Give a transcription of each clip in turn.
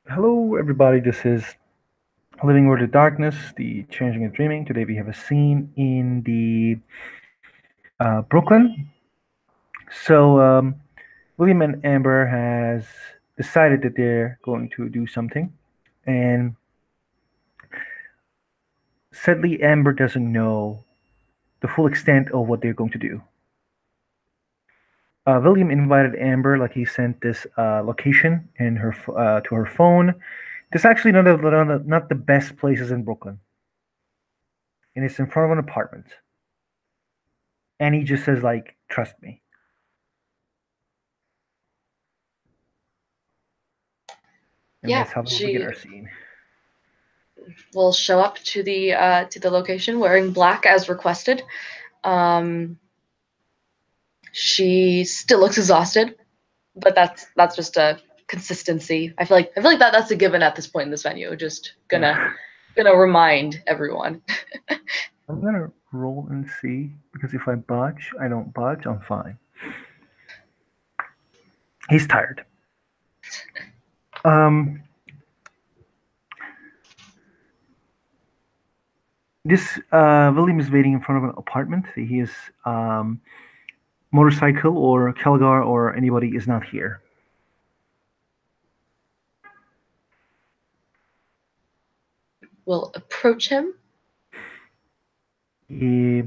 Hello, everybody. This is Living Word of Darkness, the Changing and Dreaming. Today we have a scene in the Brooklyn. So William and Amber has decided that they're going to do something, and sadly, Amber doesn't know the full extent of what they're going to do. William invited Amber, like he sent this location in her to her phone. This actually not the best places in Brooklyn, and it's in front of an apartment. And he just says like, "Trust me." And Yeah, that's how we'll begin she our scene. will show up to the location wearing black as requested. Um, she still looks exhausted, but that's just a consistency. I feel like that's a given at this point in this venue. Just Yeah. gonna remind everyone. I'm gonna roll and see because if I budge, I don't budge, I'm fine. He's tired. Um, this William is waiting in front of an apartment. His um, motorcycle or Kelgar or anybody is not here. Will approach him. He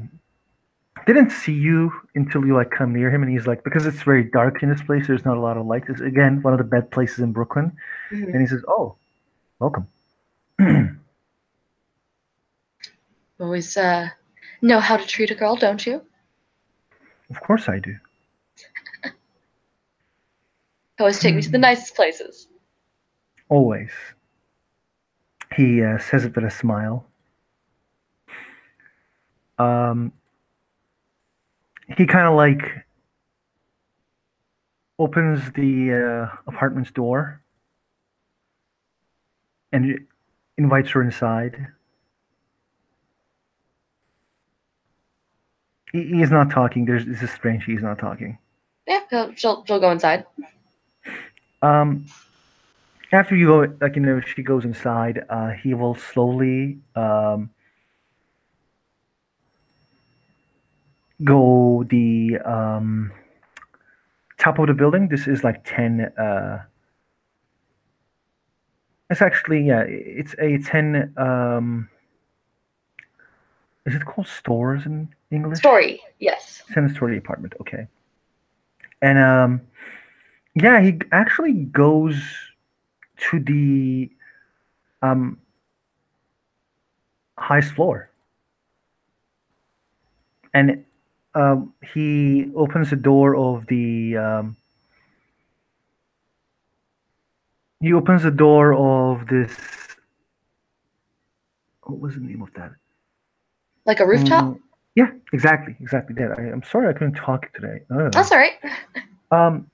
didn't see you until you like come near him, and he's like, because it's very dark in this place. There's not a lot of light. It's again one of the bad places in Brooklyn, Mm-hmm. and he says, "Oh, welcome." Always know how to treat a girl, don't you? Of course I do. Always take me to the nicest places. Always. He says it with a smile. Um, he kind of like opens the apartment's door and invites her inside. He is not talking. This is strange. He's not talking. Yeah, she'll go inside. Um, After you go, like she goes inside. He will slowly go the top of the building. This is like 10. It's actually yeah. It's a 10. Is it called stores in English? Story, yes. 10-story apartment. Okay. And yeah, he actually goes to the um highest floor, and he opens the door of the he opens the door of this. What was the name of that? Like a rooftop? Mm, yeah, exactly that. I'm sorry I couldn't talk today. That's all right. Um,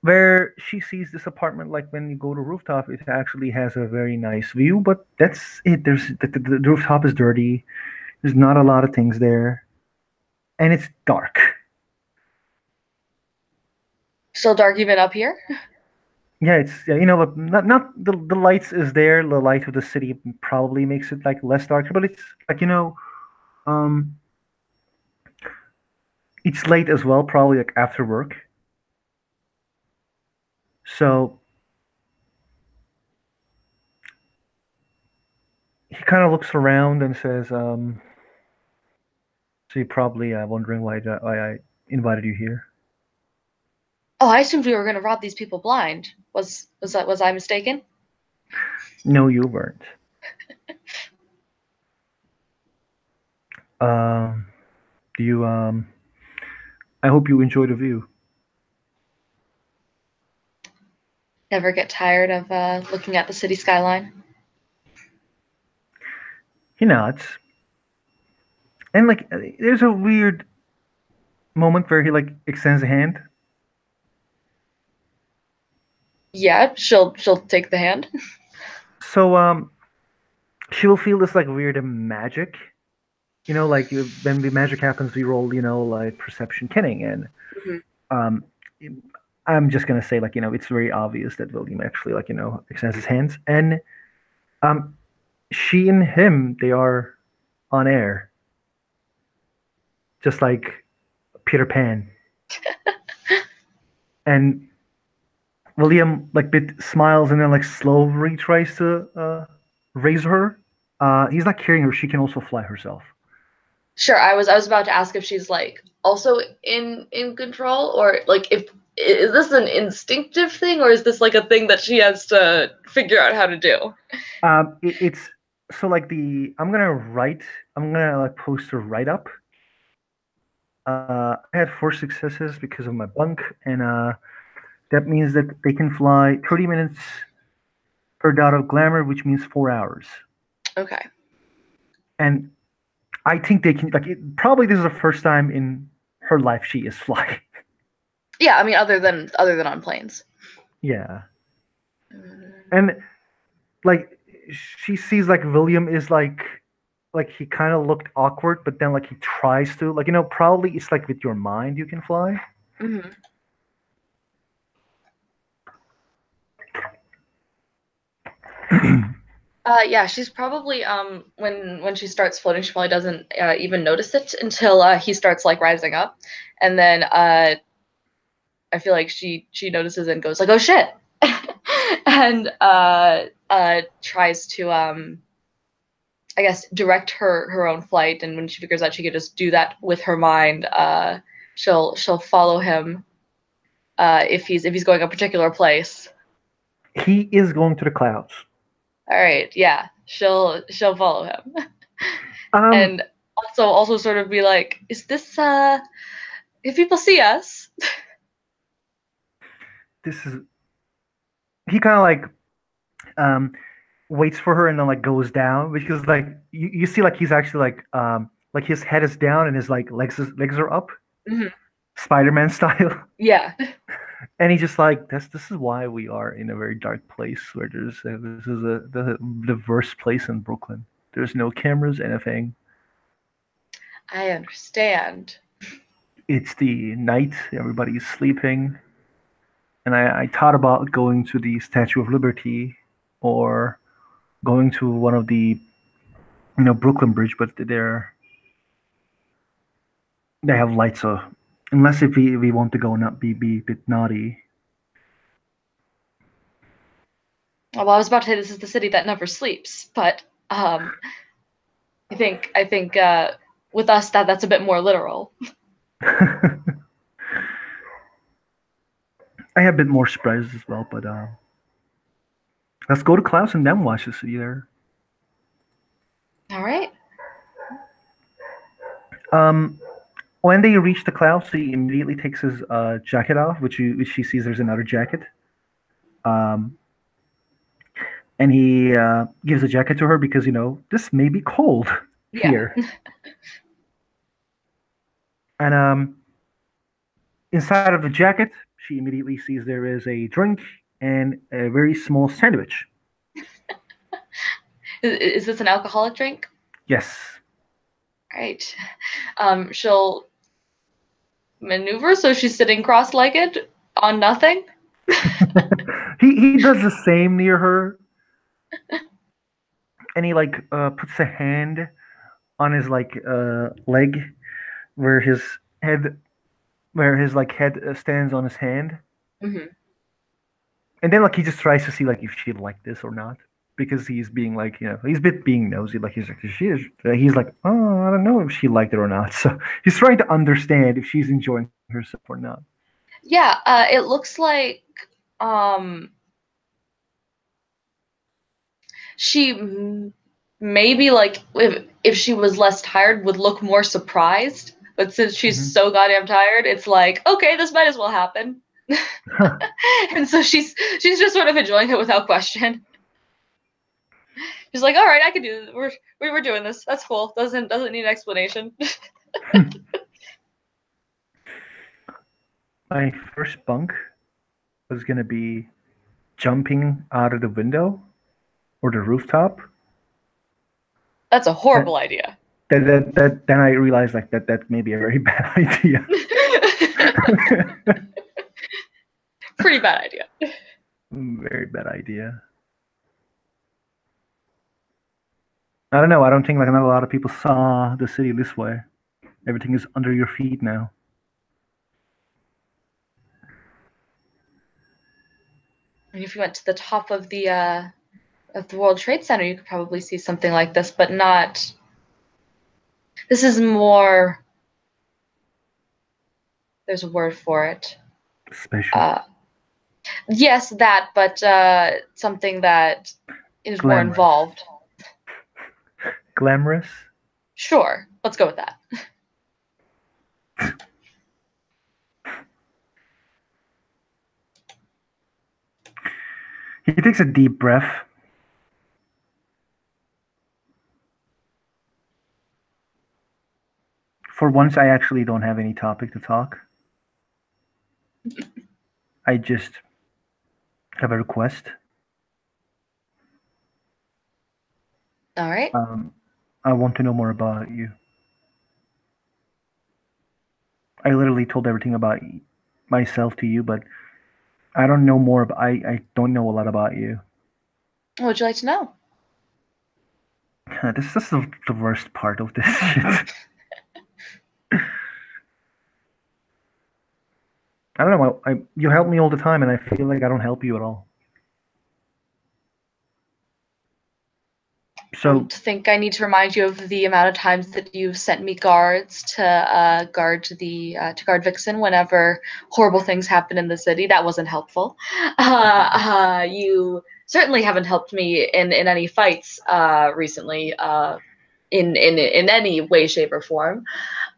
where she sees this apartment, like when you go to rooftop, it actually has a very nice view, but that's it. There's the rooftop is dirty. There's not a lot of things there, and it's dark. Still dark even up here? Yeah, it's yeah, but not the lights is there. The light of the city probably makes it like less darker, but it's like um, it's late as well, probably like after work. So he kind of looks around and says, "So you're probably wondering why I invited you here." Oh, I assumed we were gonna rob these people blind. Was I mistaken? No, you weren't. Um, do you I hope you enjoy the view. Never get tired of looking at the city skyline. He nods, and like there's a weird moment where he like extends a hand. Yeah, she'll take the hand. So she will feel this like weird magic. Like when the magic happens, we roll like perception, kenning, and Mm-hmm. um, I'm just gonna say like it's very obvious that William actually like extends his hands, and um she and him they are on air, just like Peter Pan, and William like bit smiles and then like slowly tries to raise her. He's not carrying her; she can also fly herself. Sure, I was about to ask if she's like also in control, or like if is this an instinctive thing, or is this like a thing that she has to figure out how to do? It's so like I'm gonna like post a write up. I had 4 successes because of my bunk, and that means that they can fly 30 minutes per dot of glamour, which means 4 hours. Okay. And I think they can like probably this is the first time in her life she is flying. Yeah, I mean other than on planes. Yeah, and like she sees like William is like he kind of looked awkward, but then like he tries to like probably it's like with your mind you can fly. Mm-hmm. Yeah, she's probably when she starts floating, she probably doesn't even notice it until he starts like rising up, and then I feel like she notices and goes like, "Oh shit," and tries to I guess direct her own flight. And when she figures out she could just do that with her mind, she'll follow him if he's going a particular place. He is going to the clouds. All right, yeah, she'll follow him, Um, and also sort of be like, is this if people see us? this is he kind of um waits for her and then like goes down because like you see like he's actually like his head is down and his like legs are up, Mhm. Spider-Man style. Yeah. And he's just like this is why we are in a very dark place where this is the worst place in Brooklyn. There's no cameras, anything. I understand. It's the night, everybody's sleeping, and I thought about going to the Statue of Liberty or going to one of the Brooklyn Bridge, but they have lights, so unless if we want to go not be a bit naughty. Well, I was about to say this is the city that never sleeps, but I think with us that's a bit more literal. I have a bit more surprises as well, but let's go to Klaus and then watch the city there. All right. Um, when they reach the clouds, he immediately takes his jacket off, which she sees there's another jacket. Um, and he gives a jacket to her because this may be cold Yeah. here. And inside of the jacket, she immediately sees there is a drink and a very small sandwich. Is this an alcoholic drink? Yes. All right. She'll maneuver so she's sitting cross-legged on nothing. he does the same near her, and he like puts a hand on his like leg where his head like head stands on his hand, Mm-hmm. and then like he just tries to see like if she'd like this or not because he's being like he's a bit being nosy like he's like he's like oh I don't know if she liked it or not, so he's trying to understand if she's enjoying herself or not. Yeah. It looks like um, she maybe like if she was less tired would look more surprised, but since she's Mm-hmm. so goddamn tired, it's like okay, this might as well happen. And so she's just sort of enjoying it without question. She's like, all right, I can do this. We're doing this. That's cool. Doesn't need an explanation. My first bunk was gonna be jumping out of the window or the rooftop. That's a That horrible idea. then I realized like that may be a very bad idea. Pretty bad idea. Very bad idea. I don't know. I don't think like not a lot of people saw the city this way. Everything is under your feet now. And if you went to the top of the World Trade Center, you could probably see something like this, but not. This is more. There's a word for it. Special. Yes, that, but something that is more Glamorous. involved. Glamorous? Sure, let's go with that. He takes a deep breath. For once, I actually don't have any topic to talk. I just have a request. All right. I want to know more about you. I literally told everything about myself to you, but I don't know more. I don't know a lot about you. What would you like to know? This is the worst part of this shit. I don't know. You help me all the time, and I feel like I don't help you at all. I So don't think I need to remind you of the amount of times that you've sent me guards to guard Vixen whenever horrible things happen in the city. That wasn't helpful. You certainly haven't helped me in any fights recently in any way, shape, or form.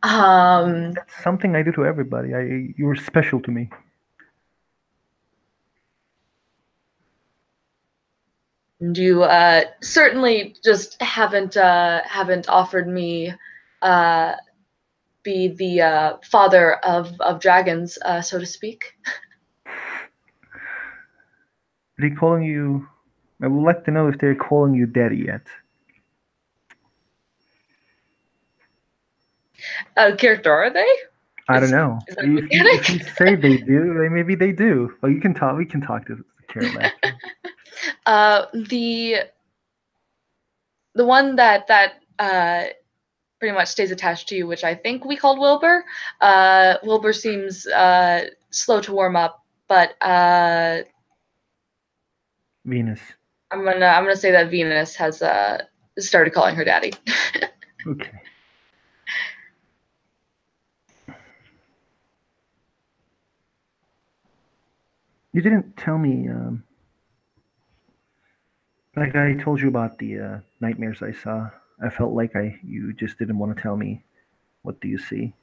that's something I do to everybody. You're special to me. And you certainly just haven't offered me be the father of dragons, so to speak. Are they calling you? I would like to know if they're calling you daddy yet. Character, are they? I don't know. Is that If you mechanic? say they do, then maybe they do. Well, you can talk. We can talk to Carol after. The one that pretty much stays attached to you, which I think we called Wilbur. Wilbur seems slow to warm up, but Venus. I'm gonna say that Venus has started calling her daddy. Okay. You didn't tell me. Like I told you about the nightmares I saw. I felt like you just didn't want to tell me. What do you see?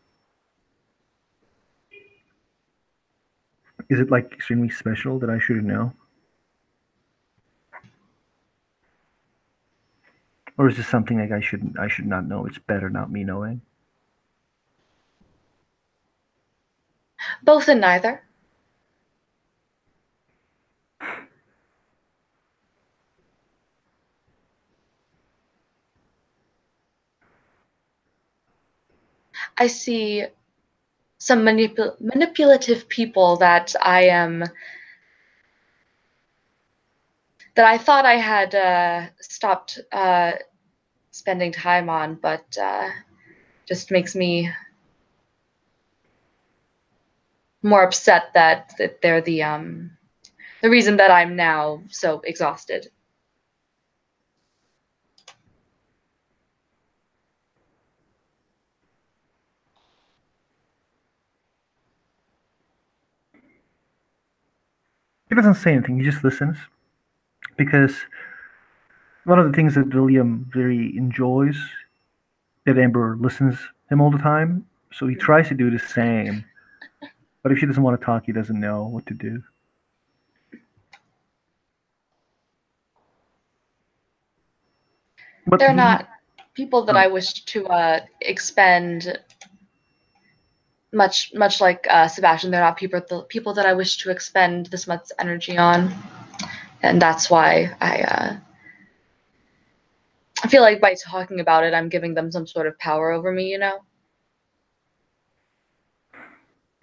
Is it like extremely special that I should know? Or is this something like I should not know? It's better not me knowing. Both and neither. I see some manipulative people that I thought I had stopped spending time on, but just makes me more upset that they're the reason that I'm now so exhausted. He doesn't say anything. He just listens because one of the things that William very enjoys that Amber listens him all the time. So he tries to do the same. But if she doesn't want to talk, he doesn't know what to do. But They're not people that oh, I wish to expend much like Sebastian. They're not people that I wish to expend this much energy on, and that's why I feel like by talking about it, I'm giving them some sort of power over me. You know.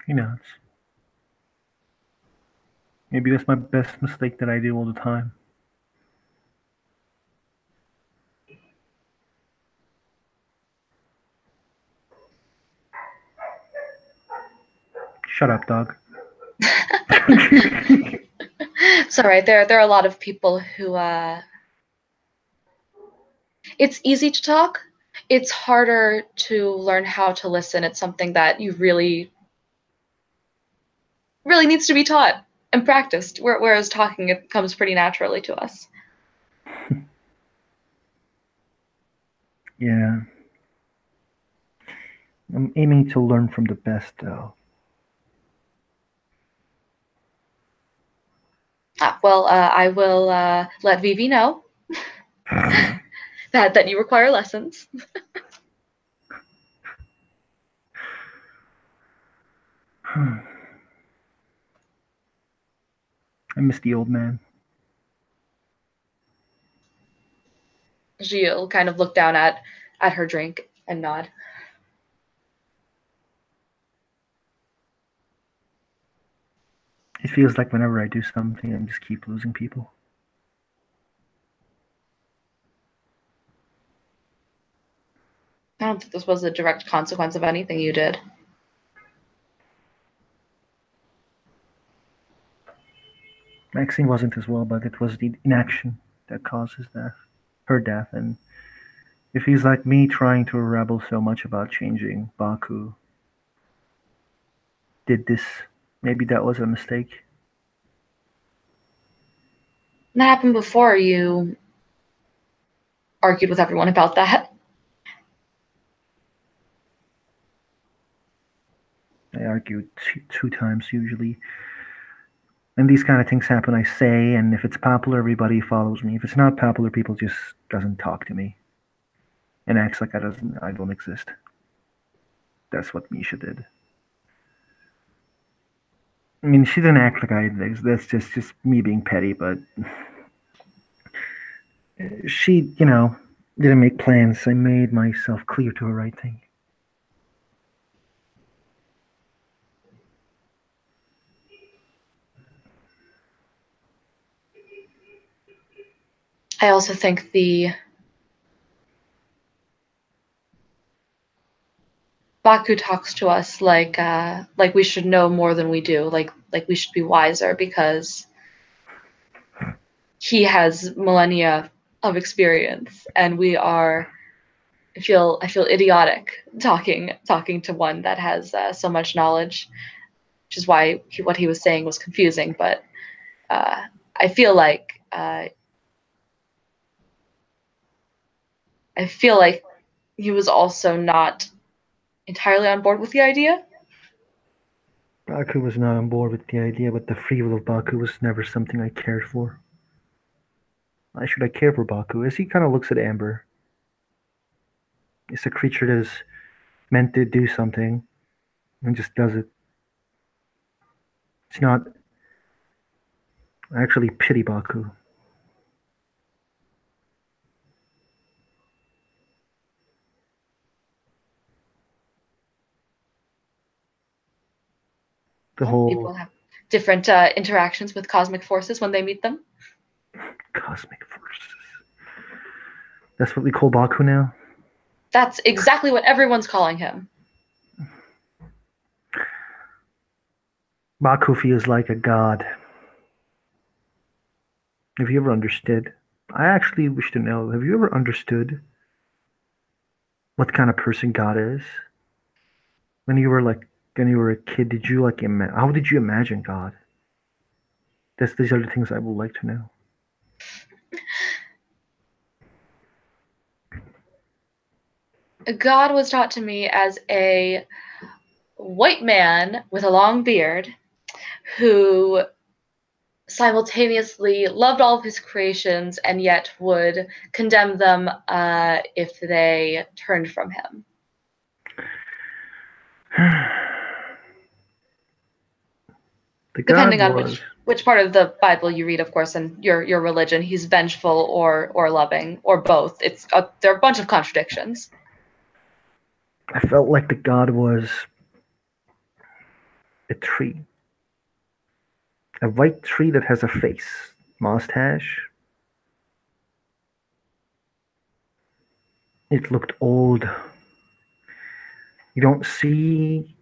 he nods. Maybe that's my best mistake that I do all the time. Shut up, dog. It's all right. There are a lot of people who it's easy to talk. It's harder to learn how to listen. It's something that you really needs to be taught and practiced. Whereas talking, it comes pretty naturally to us. Yeah. I'm aiming to learn from the best, though. Well, I will let Vivi know that you require lessons. I miss the old man. She'll kind of look down at her drink and nod. It feels like whenever I do something, I just keep losing people. I don't think this was a direct consequence of anything you did. Maxine wasn't as well, but it was the inaction that causes death, her death, and it feels like me trying to rebel so much about changing Baku did this. Maybe that was a mistake. That happened before you argued with everyone about that. I argued two times usually. And these kind of things happen, I say, and if it's popular, everybody follows me. If it's not popular, people just doesn't talk to me and acts like I don't exist. That's what Misha did. I mean, she didn't act like I exist. That's just me being petty, but she, didn't make plans. I made myself clear to her right thing. I also think the Baku talks to us like we should know more than we do, like we should be wiser because he has millennia of experience and we are I feel idiotic talking to one that has so much knowledge, which is why what he was saying was confusing. But uh, I feel like I feel like he was also not entirely on board with the idea. Baku was not on board with the idea, but the free will of Baku was never something I cared for. Why should I care for Baku? As he kind of looks at Amber, it's a creature that is meant to do something and just does it. It's not I actually pity Baku. The Well, people whole have different interactions with cosmic forces when they meet them. cosmic forces. That's what we call Baku now? That's exactly what everyone's calling him. Baku feels like a god. Have you ever understood? I actually wish to know, have you ever understood what kind of person God is? When you were when you were a kid, did you how did you imagine God? These are the things I would like to know. God was taught to me as a white man with a long beard who simultaneously loved all of his creations and yet would condemn them if they turned from him. The God Depending on was which part of the Bible you read, of course, and your religion, he's vengeful or loving or both. There are a bunch of contradictions. I felt like the God was a tree. A white tree that has a face, mustache. It looked old. You don't see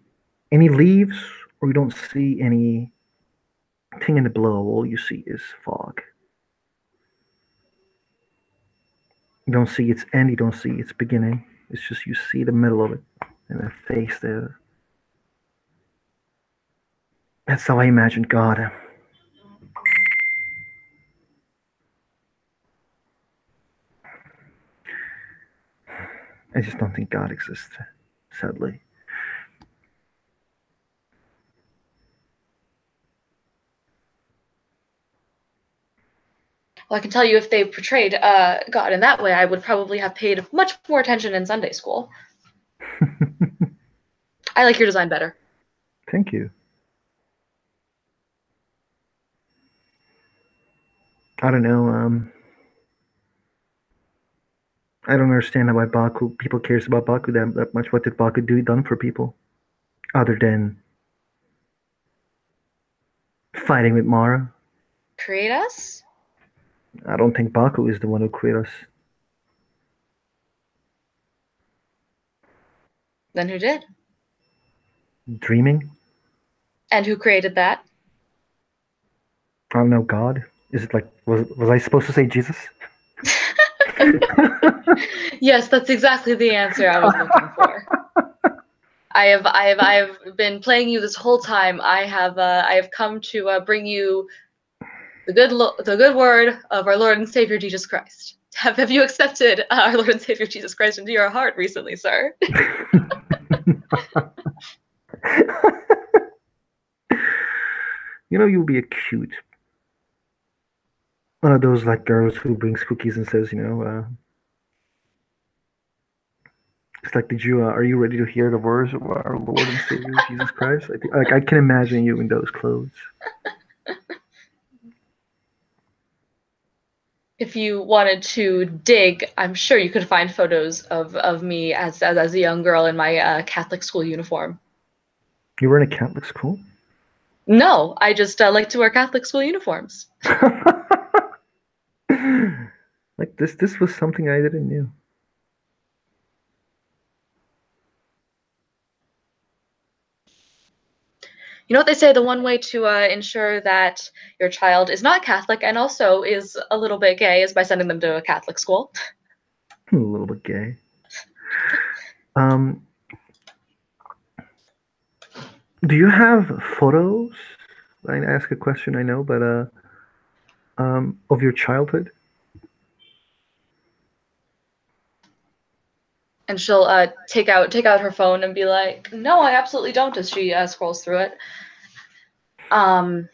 any leaves, or you don't see anything in the below. All you see is fog. You don't see its end, you don't see its beginning. It's just you see the middle of it and a face there. That's how I imagined God. I just don't think God exists, sadly. Well, I can tell you if they portrayed God in that way, I would probably have paid much more attention in Sunday school. I like your design better. Thank you. I don't know. I don't understand why Baku people cares about Baku that much. What did Baku do done for people other than fighting with Mara? Create us? I don't think Baku is the one who created us. Then who did? Dreaming? And who created that? I don't know. God? Is it like was I supposed to say Jesus? Yes, that's exactly the answer I was looking for. I have been playing you this whole time. I have come to bring you the good word of our Lord and Savior Jesus Christ. Have you accepted our Lord and Savior Jesus Christ into your heart recently, sir? You know, you'll be a cute one of those like girls who brings cookies and says, it's like, are you ready to hear the words of our Lord and Savior Jesus Christ? I think, like, I can imagine you in those clothes. If you wanted to dig, I'm sure you could find photos of me as a young girl in my Catholic school uniform. You were in a Catholic school? No, I just like to wear Catholic school uniforms. Like this was something I didn't know. You know what they say? The one way to ensure that your child is not Catholic and also is a little bit gay is by sending them to a Catholic school. A little bit gay. Um, do you have photos? I ask a question, I know, but of your childhood? And she'll take out her phone and be like, "No, I absolutely don't." As she scrolls through it, um,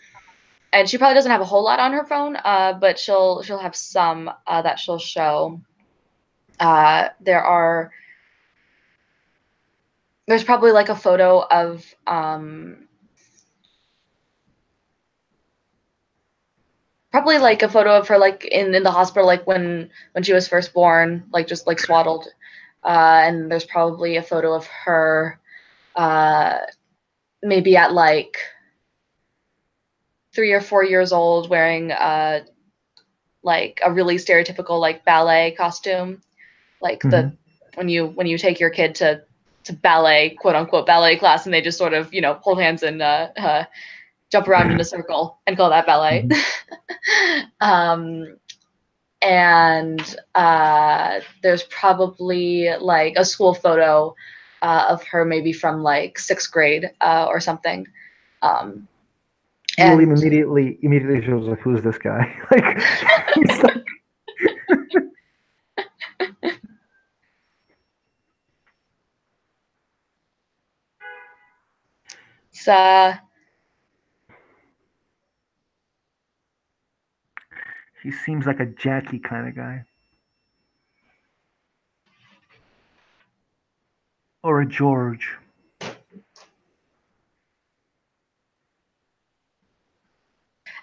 and she probably doesn't have a whole lot on her phone, but she'll have some that she'll show. There are there's probably like a photo of probably like a photo of her like in the hospital like when she was first born, like just like swaddled. And there's probably a photo of her uh, maybe at like 3 or 4 years old wearing like a really stereotypical like ballet costume, like the Mm-hmm. when you take your kid to ballet, quote unquote ballet class, and they just sort of hold hands and jump around in a circle and call that ballet. Mm-hmm. um, and there's probably like a school photo of her maybe from like sixth grade or something. Um, William and immediately shows like, who's this guy? Like, he's like, it's he seems like a Jackie kind of guy, or a George.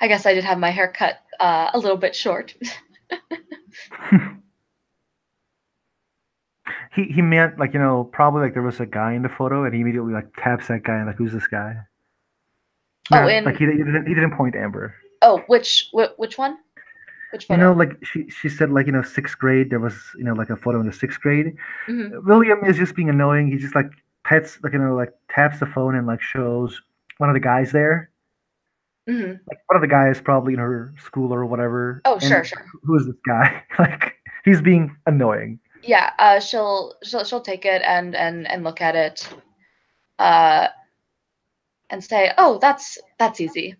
I guess I did have my hair cut a little bit short. He meant like probably like there was a guy in the photo and he immediately like taps that guy and like, who's this guy? Oh, Not like in he didn't point Amber. oh, which one? Which You know, photo? like she said, like sixth grade. There was like a photo in the sixth grade. Hmm. William is just being annoying. He just like pets like like taps the phone and like shows one of the guys there. Hmm. Like one of the guys probably in her school or whatever. Oh, And sure, sure. who is this guy? Like he's being annoying. Yeah, she'll take it and look at it, uh, and say, "Oh, that's easy.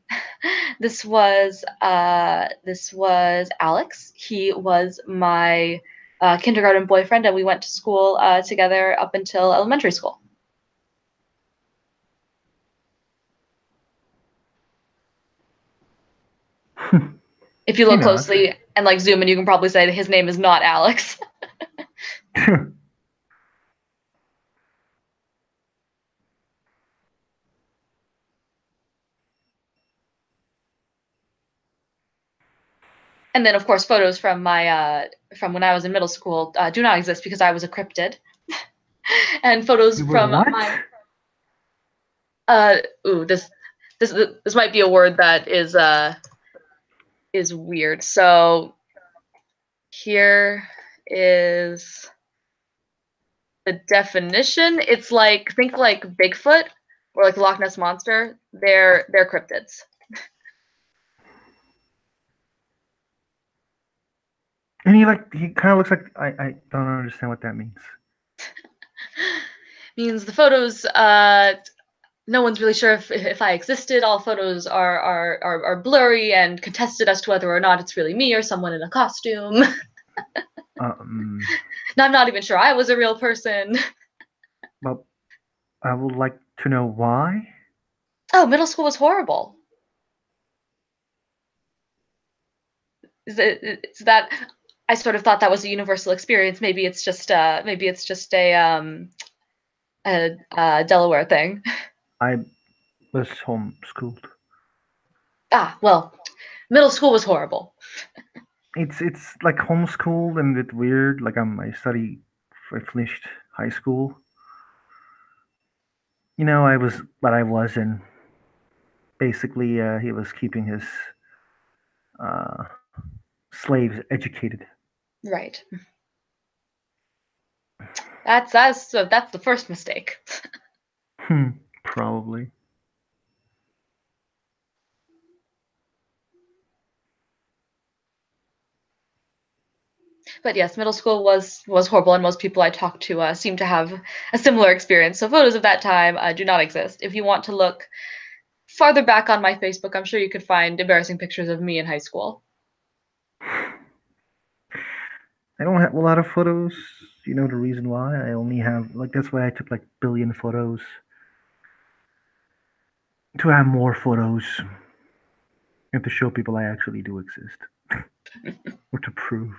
This was Alex. He was my kindergarten boyfriend, and we went to school together up until elementary school. If you She look nods. closely and like zoom in, you can probably say that his name is not Alex." And then, of course, photos from when I was in middle school do not exist because I was a cryptid. And photos You were from what? my uh ooh this this might be a word that is weird. So here is the definition. It's like, think like Bigfoot or like the Loch Ness monster. They're cryptids. And he kind of looks like I don't understand what that means. Means the photos no one's really sure if I existed. All photos are blurry and contested as to whether or not it's really me or someone in a costume. Um, And I'm not even sure I was a real person. but I would like to know why. Oh, middle school was horrible. Is that I sort of thought that was a universal experience. Maybe it's just a Delaware thing. I was homeschooled. Ah, well, middle school was horrible. It's like homeschooled and it's weird. Like I finished high school. I was, but I wasn't. Basically, he was keeping his uh, slaves educated. Right. That's the first mistake. Probably. But yes, middle school was horrible, and most people I talk to seem to have a similar experience. So photos of that time do not exist. If you want to look farther back on my Facebook, I'm sure you could find embarrassing pictures of me in high school. I don't have a lot of photos. You know the reason why? I only have like that's why I took like billion photos to have more photos and to show people I actually do exist or to prove.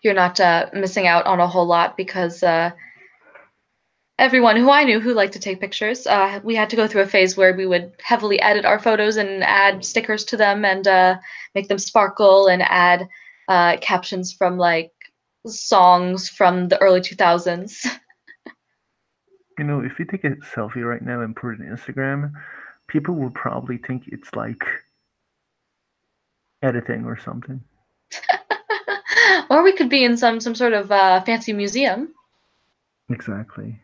You're not missing out on a whole lot because everyone who I knew who liked to take pictures, we had to go through a phase where we would heavily edit our photos and add stickers to them and make them sparkle and add captions from like songs from the early 2000s. If you take a selfie right now and put it on Instagram, people will probably think it's like editing or something. Or we could be in some sort of fancy museum Exactly.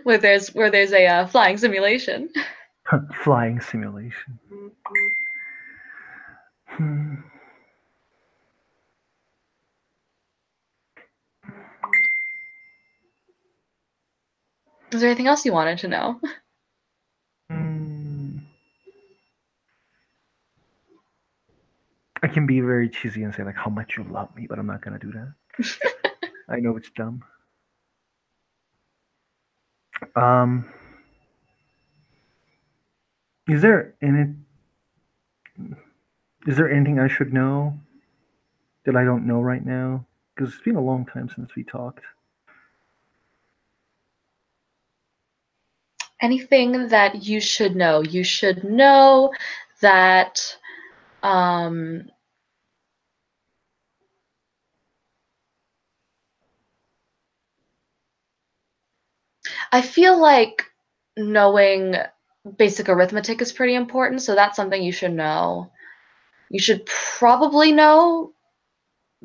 where there's a flying simulation. Flying simulation. Hmm. Is there anything else you wanted to know? Hmm. I can be very cheesy and say like how much you love me, but I'm not gonna do that. I know it's dumb. Um, is there any is there anything I should know that I don't know right now? Because it's been a long time since we talked. Anything that you should know? You should know that um, I feel like knowing basic arithmetic is pretty important, so that's something you should know. You should probably know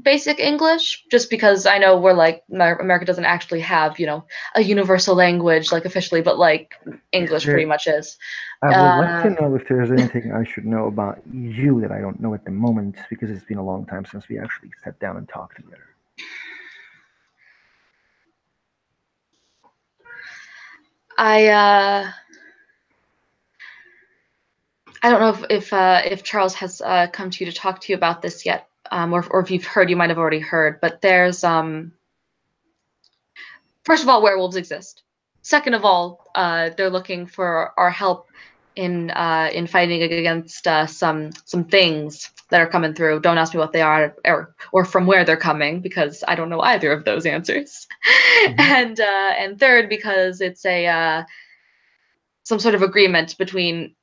basic English, just because I know we're like America doesn't actually have, a universal language like officially, but like Is English pretty there? much is. I would like to Uh, know if there's anything I should know about you that I don't know at the moment, because it's been a long time since we actually sat down and talked together. I I don't know if Charles has come to you to talk to you about this yet, or if you've heard, you might have already heard. But there's first of all, werewolves exist. Second of all, they're looking for our help in fighting against some things that are coming through. Don't ask me what they are or from where they're coming, because I don't know either of those answers. Mhm. And third, because it's a some sort of agreement between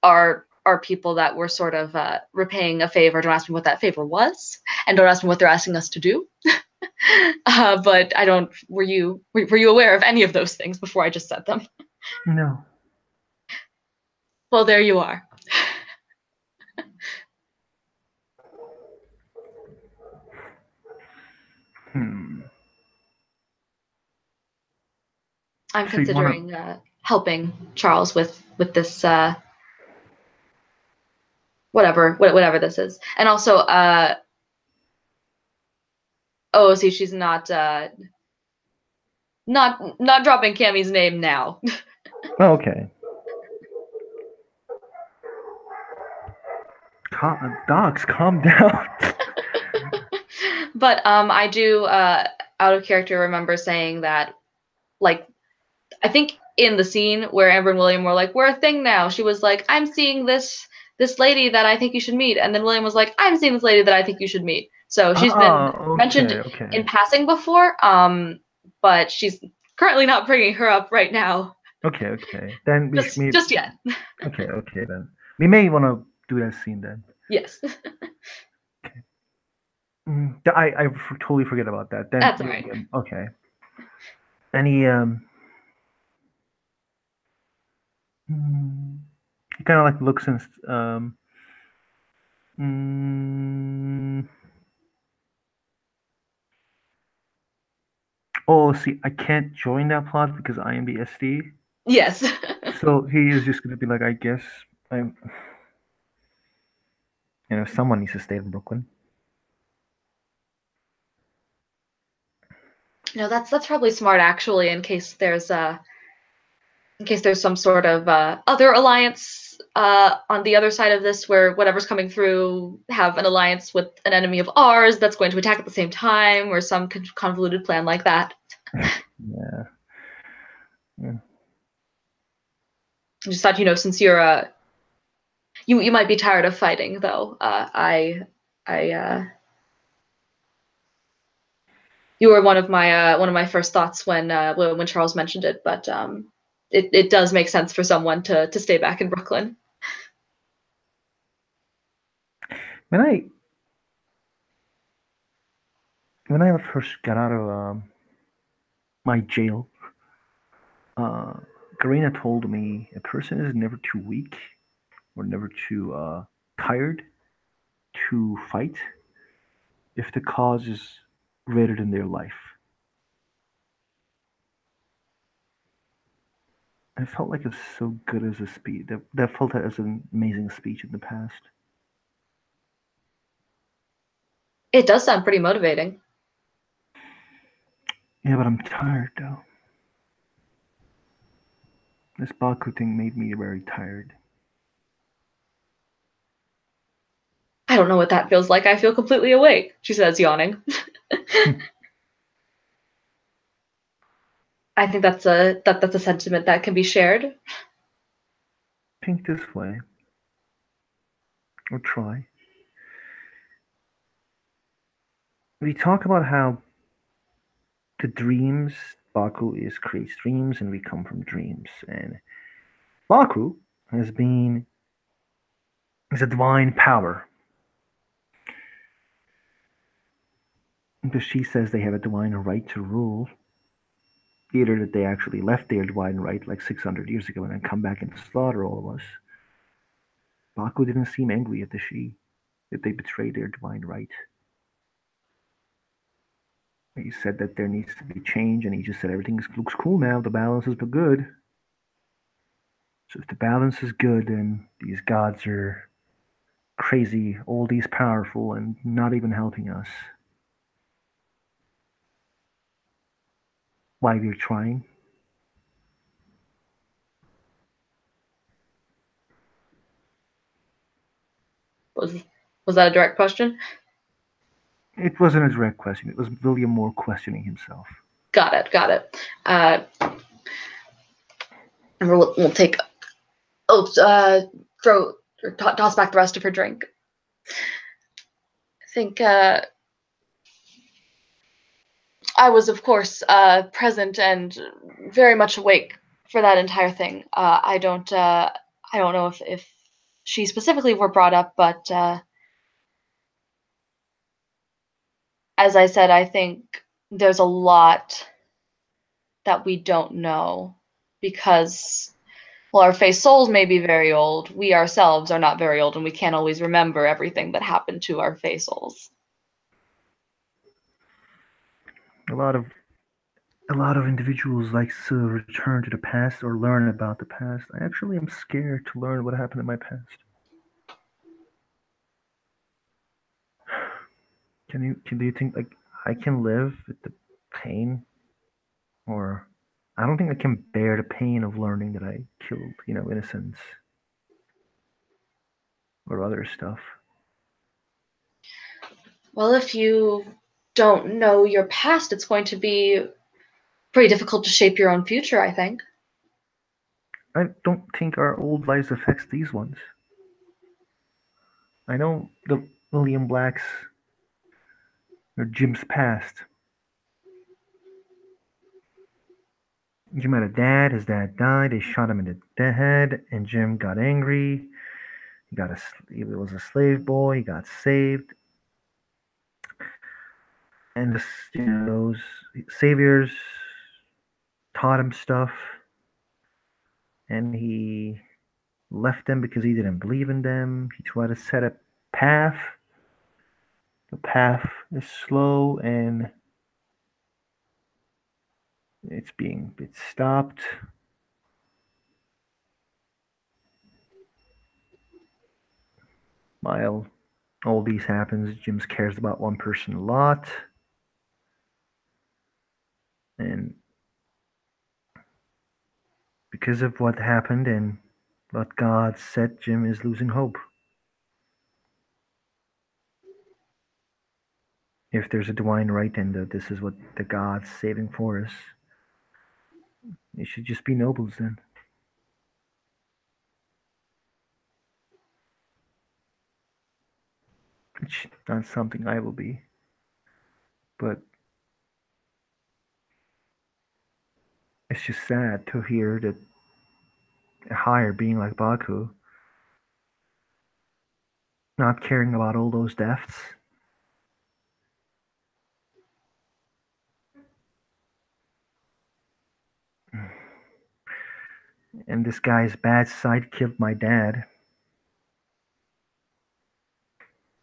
our people that we're sort of repaying a favor. Don't ask me what that favor was, and don't ask me what they're asking us to do. But I don't. Were you aware of any of those things before I just said them? No. Well, there you are. Hmm. I'm So you want considering helping Charles with this whatever this is, and also oh, see, she's not dropping Cammy's name now. to? Oh, okay. Dogs, calm down. But I do out of character remember saying that, like, I think in the scene where Amber and William were like, "We're a thing now," she was like, "I'm seeing this lady that I think you should meet," and then William was like, "I'm seeing this lady that I think you should meet." So she's been Ah, mentioned okay, okay, in passing before, but she's currently not bringing her up right now, okay. Then we should just meet. just yet. Okay. Then we may want to do that scene then. Yes, Okay. Totally forget about that. Then that's all right. William. Okay. Any he kind of like looks and mm, oh, see, I can't join that plot because I am the SD. Yes. So he is just gonna be like, I guess I'm. Someone needs to stay in Brooklyn. That's probably smart actually, in case there's some sort of other alliance on the other side of this, where whatever's coming through have an alliance with an enemy of ours that's going to attack at the same time, or some convoluted plan like that. Yeah. Yeah. I just thought, since you might be tired of fighting, though. I You were one of my first thoughts when Charles mentioned it, but it does make sense for someone to stay back in Brooklyn. When I when I first got out of my jail, uh, Garena told me a person is never too weak or never too tired to fight if the cause is greater than their life. I felt like it's so good as a speech. That felt as an amazing speech in the past. It does sound pretty motivating. Yeah, but I'm tired though. This Baku thing made me very tired. I don't know what that feels like. I feel completely awake, she says, yawning. I think that's a sentiment that can be shared. Think this way, or try. We talk about how the dreams, Baku is creates dreams, and we come from dreams. And Baku has been is a divine power, because she says they have a divine right to rule. Either that they actually left their divine right like 600 years ago and then come back and slaughter all of us. Baku didn't seem angry at the Shi, that they betrayed their divine right. He said that there needs to be change, and he just said everything looks cool now. The balance is good. So if the balance is good, then these gods are crazy, all these powerful, and not even helping us. Why we're trying? Was was that a direct question? It wasn't a direct question. It was William Moore questioning himself. Got it. Got it. And we'll take. Oh, throw or toss back the rest of her drink. I think I was, of course, present and very much awake for that entire thing. I don't know if she specifically were brought up, but as I said, I think there's a lot that we don't know because, well, our face souls may be very old. We ourselves are not very old, and we can't always remember everything that happened to our face souls. A lot of a lot of individuals like to return to the past or learn about the past. I actually am scared to learn what happened in my past. Do you think like I can live with the pain, or I don't think I can bear the pain of learning that I killed, innocents or other stuff. Well, if you don't know your past, it's going to be pretty difficult to shape your own future, I think. I don't think our old lives affects these ones. I know the William Blacks or Jim's past. Jim had a dad. His dad died. They shot him in the head, and Jim got angry. He was a slave boy. He got saved, and those saviors taught him stuff, and he left them because he didn't believe in them. He tried to set a path. The path is slow and it's stopped. While all these happens, Jim cares about one person a lot, and because of what happened and what God said, Jim is losing hope. If there's a divine right and this is what the God's saving for us, it should just be nobles then. It's not something I will be, but it's just sad to hear that a higher being like Baku not caring about all those deaths. And this guy's bad side killed my dad,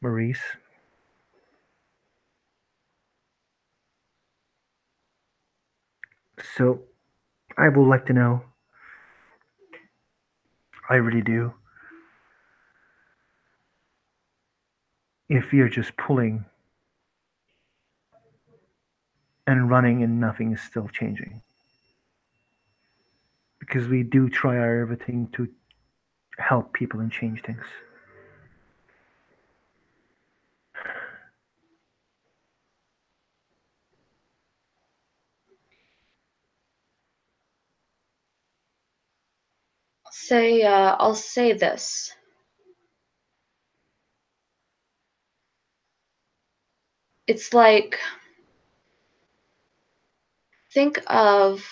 Maurice. So I would like to know, I really do, if you're just pulling and running and nothing is still changing. Because we do try our everything to help people and change things. I'll say this. It's like think of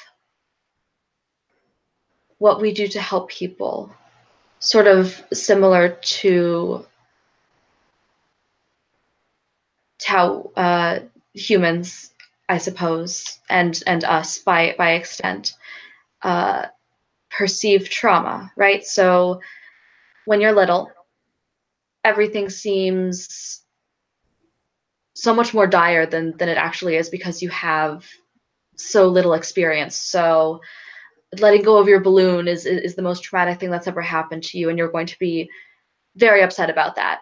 what we do to help people, sort of similar to how humans I suppose, and us by extent, uh, perceive trauma, right? So when you're little, everything seems so much more dire than it actually is because you have so little experience. So letting go of your balloon is the most traumatic thing that's ever happened to you, and you're going to be very upset about that.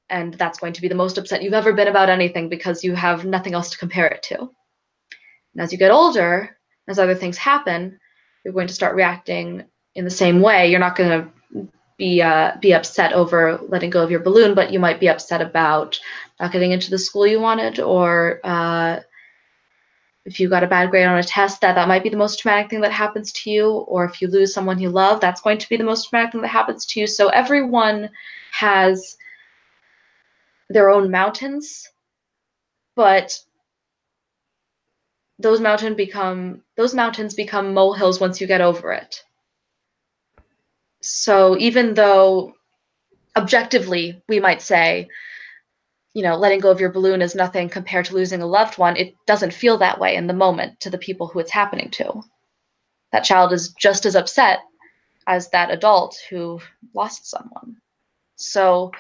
And that's going to be the most upset you've ever been about anything because you have nothing else to compare it to. And as you get older, as other things happen, you're going to start reacting in the same way. You're not going to be upset over letting go of your balloon, but you might be upset about not getting into the school you wanted, or if you got a bad grade on a test, that might be the most traumatic thing that happens to you. Or if you lose someone you love, that's going to be the most traumatic thing that happens to you. So everyone has their own mountains, but those mountains become molehills once you get over it. So even though objectively we might say, letting go of your balloon is nothing compared to losing a loved one, it doesn't feel that way in the moment to the people who it's happening to. That child is just as upset as that adult who lost someone. So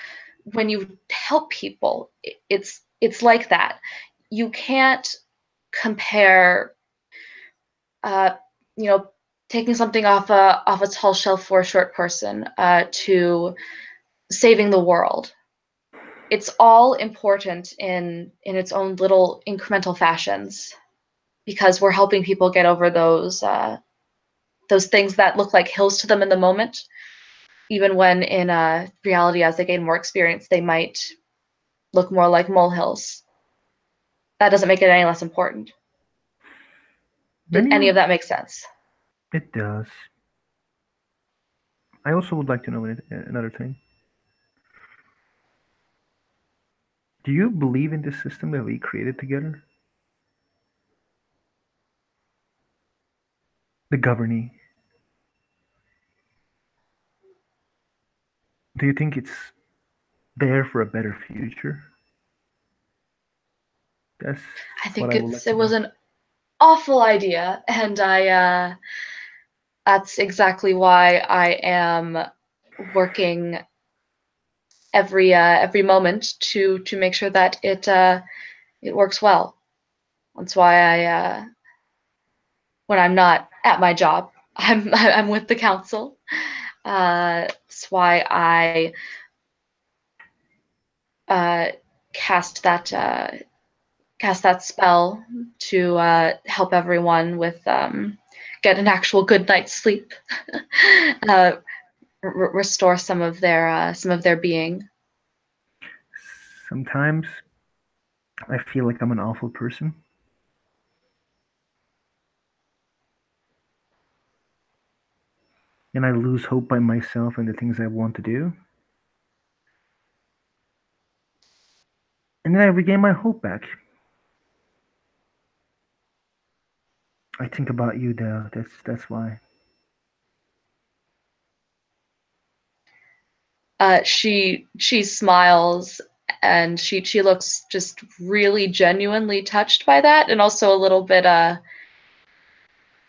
when you help people, it's like that. You can't compare, uh, you know, taking something off a tall shelf for a short person to saving the world. It's all important in its own little incremental fashions because we're helping people get over those things that look like hills to them in the moment, even when in reality, as they gain more experience, they might look more like molehills. That doesn't make it any less important. Did Many any of of that make sense? it does. I also would like to know another thing. Do you believe in this system that we created together? The governing. Do you think it's there for a better future? That's I what think I would like it to was know. an awful idea, and I that's exactly why I am working every moment to make sure that it works well. That's why when I'm not at my job, I'm with the council. That's why I uh, cast that cast that spell to help everyone with get an actual good night's sleep, uh, restore some of their being. Sometimes I feel like I'm an awful person, and I lose hope by myself and the things I want to do. And then I regain my hope back. I think about you, though. That's why. She smiles and she looks just really genuinely touched by that, and also a little bit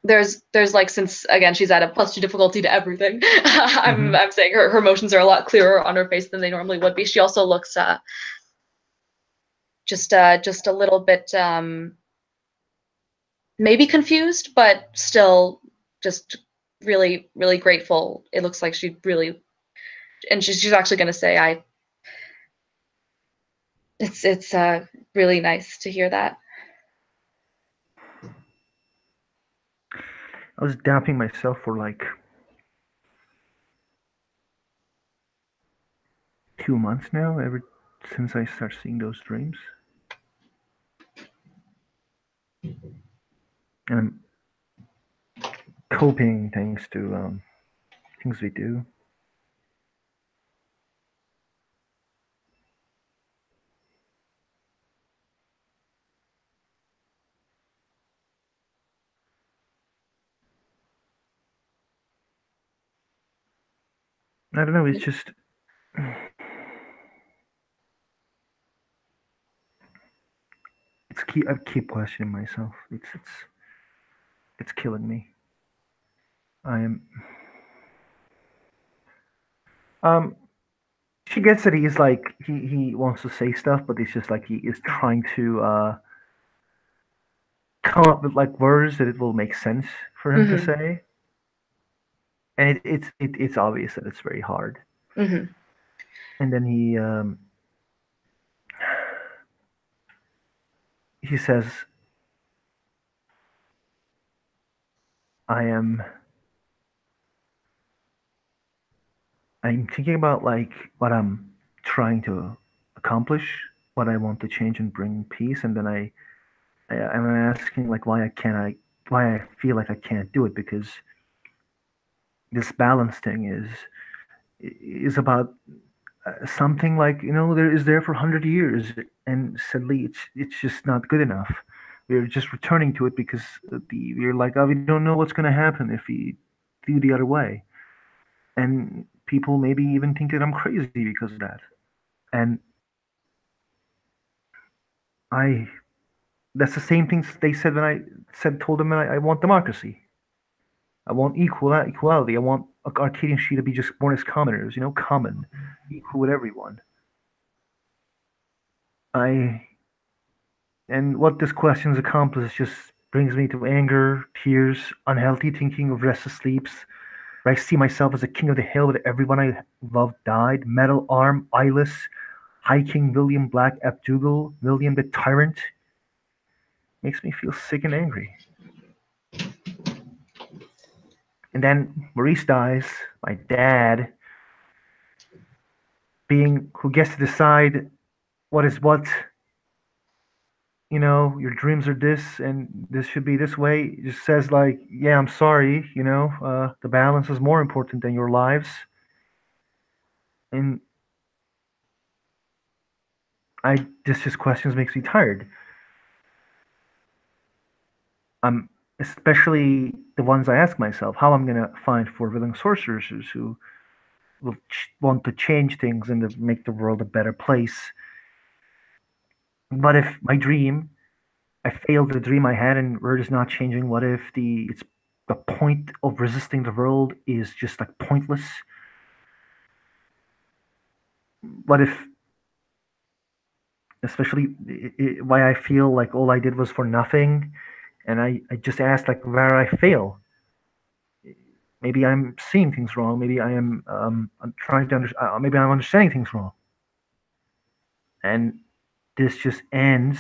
there's like, since again she's at a +2 difficulty to everything. I'm Hmm. I'm saying her emotions are a lot clearer on her face than they normally would be. She also looks just a little bit maybe confused, but still just really grateful. It looks like she really, and she's actually going to say, I it's really nice to hear that. I was doubting myself for like 2 months now. Ever since I started seeing those dreams, and I'm coping thanks to things we do. I don't know. It's keep questioning myself. It's killing me. I am. Um, she gets that he's like he wants to say stuff, but it's just like he is trying to come up with like words that it will make sense for him to Mm-hmm. say, and it's obvious that it's very hard. Mm-hmm. And then he says, "I am. I'm thinking about like what I'm trying to accomplish, what I want to change and bring peace, and then I'm asking like why I feel like I can't do it because this balance thing is about something like there is there for 100 years, and sadly it's just not good enough. We're just returning to it because we're like, oh, we don't know what's going to happen if we do the other way, and people maybe even think that I'm crazy because of that. And I that's the same things they said when I said told them I want democracy. I want equality. I want Arcadian She to be just born as commoners, common, equal with everyone. I and what this question's accomplished just brings me to anger, tears, unhealthy thinking of restless sleeps, where I see myself as a king of the hill where everyone I loved died. Metal Arm, Eyeless, High King William Black Abdougal, William the Tyrant. Makes me feel sick and angry. And then Maurice dies, my dad, being who gets to decide what is what, your dreams are this and this should be this way. It just says like, yeah, I'm sorry, the balance is more important than your lives. And this just questions makes me tired. I'm especially the ones I ask myself, how I'm gonna find four willing sorcerers who will want to change things and to make the world a better place. What if my dream, I failed the dream I had and world is not changing? What if the point of resisting the world is just like pointless? What if, especially why I feel like all I did was for nothing, and I just asked like where I fail. Maybe I'm seeing things wrong. Maybe I'm trying to maybe I'm understanding things wrong, and this just ends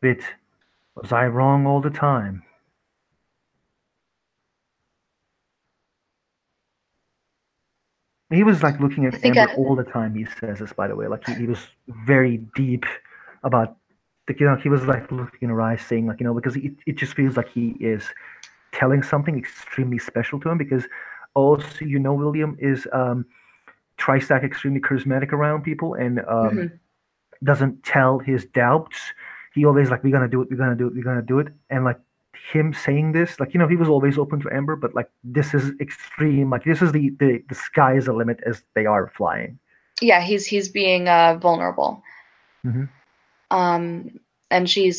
with, was I wrong all the time? He was like looking I at think Amber I, all the time. He says this, by the way. Like he was very deep about he was like looking in her eyes, saying like, because it just feels like he is telling something extremely special to him. Because also, William is Tristack extremely charismatic around people and mhm. doesn't tell his doubts. He always like, we're gonna do it, we're gonna do it, we're gonna do it, and like him saying this, like he was always open to Amber, but like this is extreme. Like this is the sky is the limit as they are flying. Yeah, he's being vulnerable. Hmm. Um, and she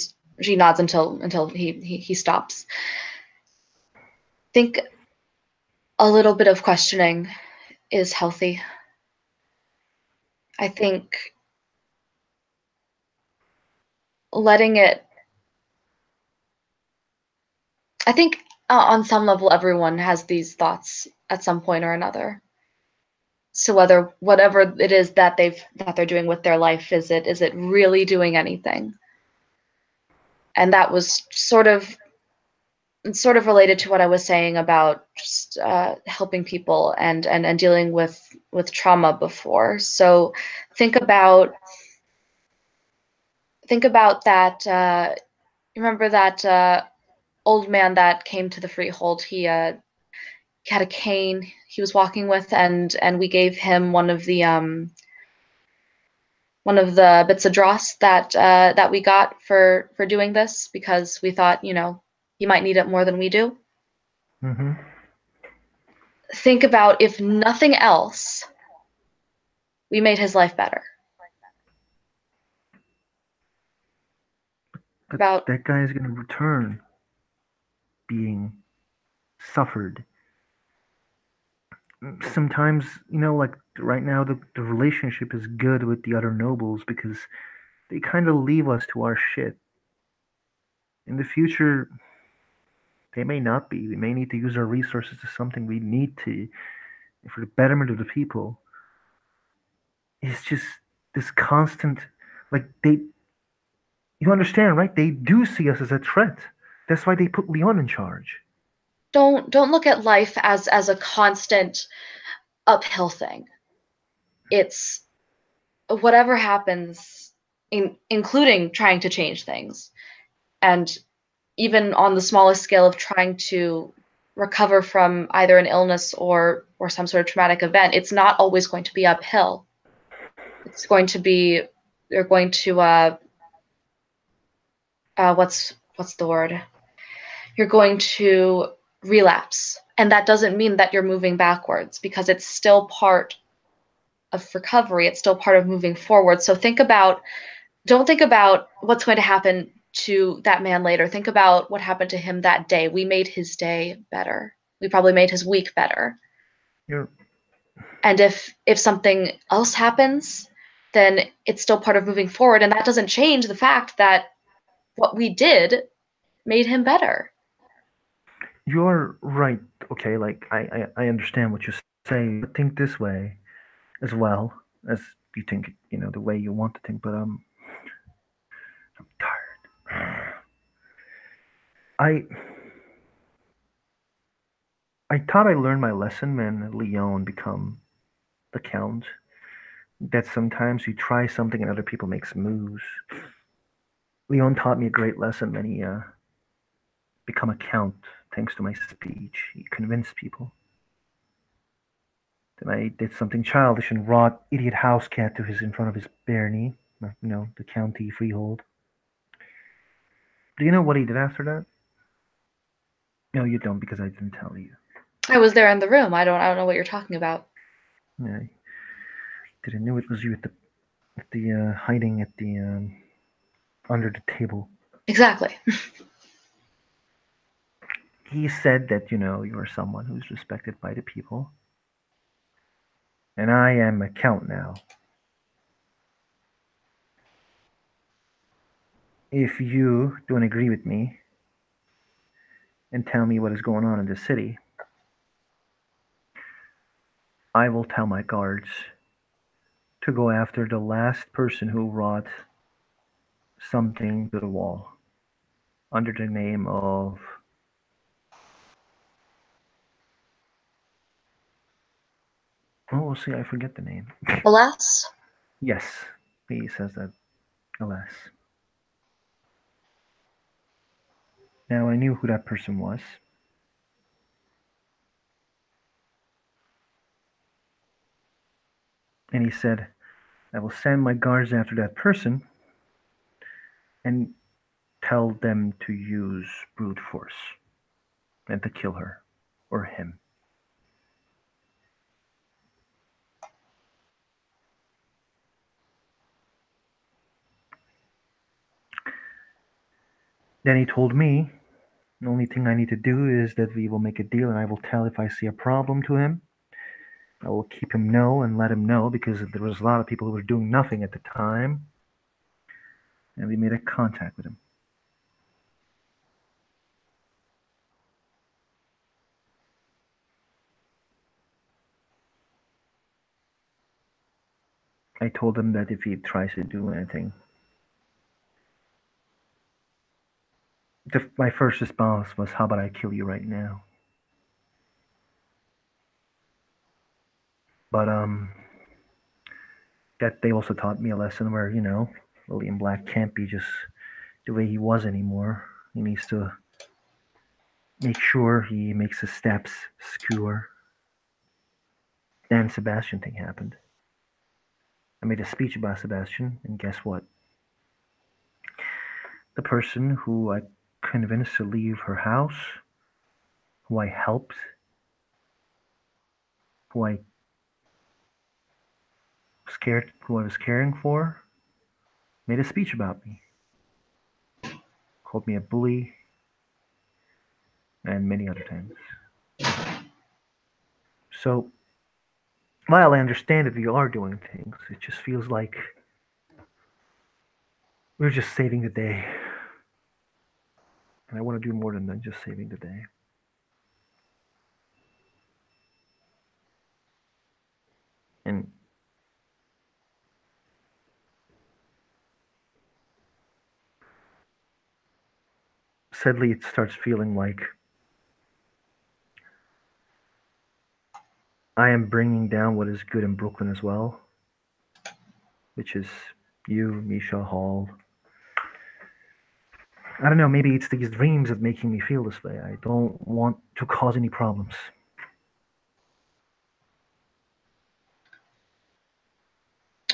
nods until he stops. Think a little bit of questioning is healthy. I think letting it. I think on some level everyone has these thoughts at some point or another. So whether whatever it is that they're doing with their life, is it really doing anything? And that was sort of related to what I was saying about just helping people and dealing with trauma before. So think about think about that. Remember that old man that came to the freehold? He had a cane he was walking with, and we gave him one of the bits of dross that we got for doing this because we thought he might need it more than we do. Hmm. Think about, if nothing else, we made his life better. But About that guy is going to return being suffered. Sometimes, like right now, the relationship is good with the other nobles because they kind of leave us to our shit. In the future, they may not be. We may need to use our resources to something we need to for the betterment of the people. It's just this constant, like you understand, right? They do see us as a threat. That's why they put Leon in charge. don't look at life as a constant uphill thing. It's whatever happens, including trying to change things, and even on the smallest scale of trying to recover from either an illness or some sort of traumatic event, it's not always going to be uphill. It's going to be you're going to what's the word? You're going to relapse, and that doesn't mean that you're moving backwards because it's still part of recovery. It's still part of moving forward. So don't think about what's going to happen to that man later. Think about what happened to him that day. We made his day better. We probably made his week better. You're And if something else happens, then it's still part of moving forward, and that doesn't change the fact that what we did made him better. you're right. Okay, like I understand what you're saying. But think this way as well as you think, the way you want to think. But I'm tired. I I thought I learned my lesson when Leon become the count. That sometimes you try something and other people makes moves. Leon taught me a great lesson when he become a count thanks to my speech. He convinced people. Then I did something childish and brought idiot house cat to his in front of his bare knee. The county freehold. Do you know what he did after that? No, you don't because I didn't tell you. I was there in the room. I don't know what you're talking about. Yeah, I didn't know it was you at the hiding at the under the table. Exactly. He said that you are someone who's respected by the people, and I am a count now. If you don't agree with me and tell me what is going on in the city, I will tell my guards to go after the last person who brought something to the wall under the name of, oh, we'll see, I forget the name. Alas, Yes, he says that, alas. Now I knew who that person was, and he said, I will send my guards after that person and tell them to use brute force and to kill her or him. Then he told me the only thing I need to do is that we will make a deal and I will tell if I see a problem to him. I will keep him know and let him know because there was a lot of people who were doing nothing at the time, and we made a contact with him. I told him that if he tries to do anything, my first response was, "How about I kill you right now?" But that they also taught me a lesson where William Black can't be just the way he was anymore. He needs to make sure he makes his steps secure. Then Sebastian thing happened. I made a speech about Sebastian, and guess what? The person who I convinced to leave her house, who I helped, who I who I was caring for, made a speech about me. called me a bully, and many other things. So while I understand that we are doing things, it just feels like we're just saving the day. And I want to do more than just saving the day. And sadly, it starts feeling like I am bringing down what is good in Brooklyn as well, which is you, Misha, Hall. I don't know, maybe it's these dreams of making me feel this way. I don't want to cause any problems.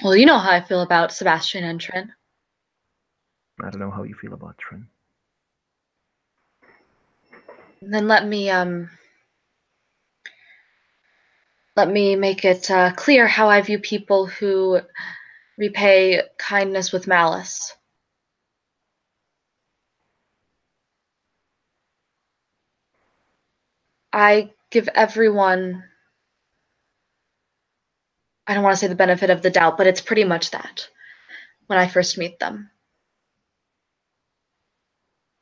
Well, you know how I feel about Sebastian and Trin. I don't know how you feel about Trin. Then let me make it clear how I view people who repay kindness with malice. I give everyone, I don't want to say the benefit of the doubt, but it's pretty much that when I first meet them.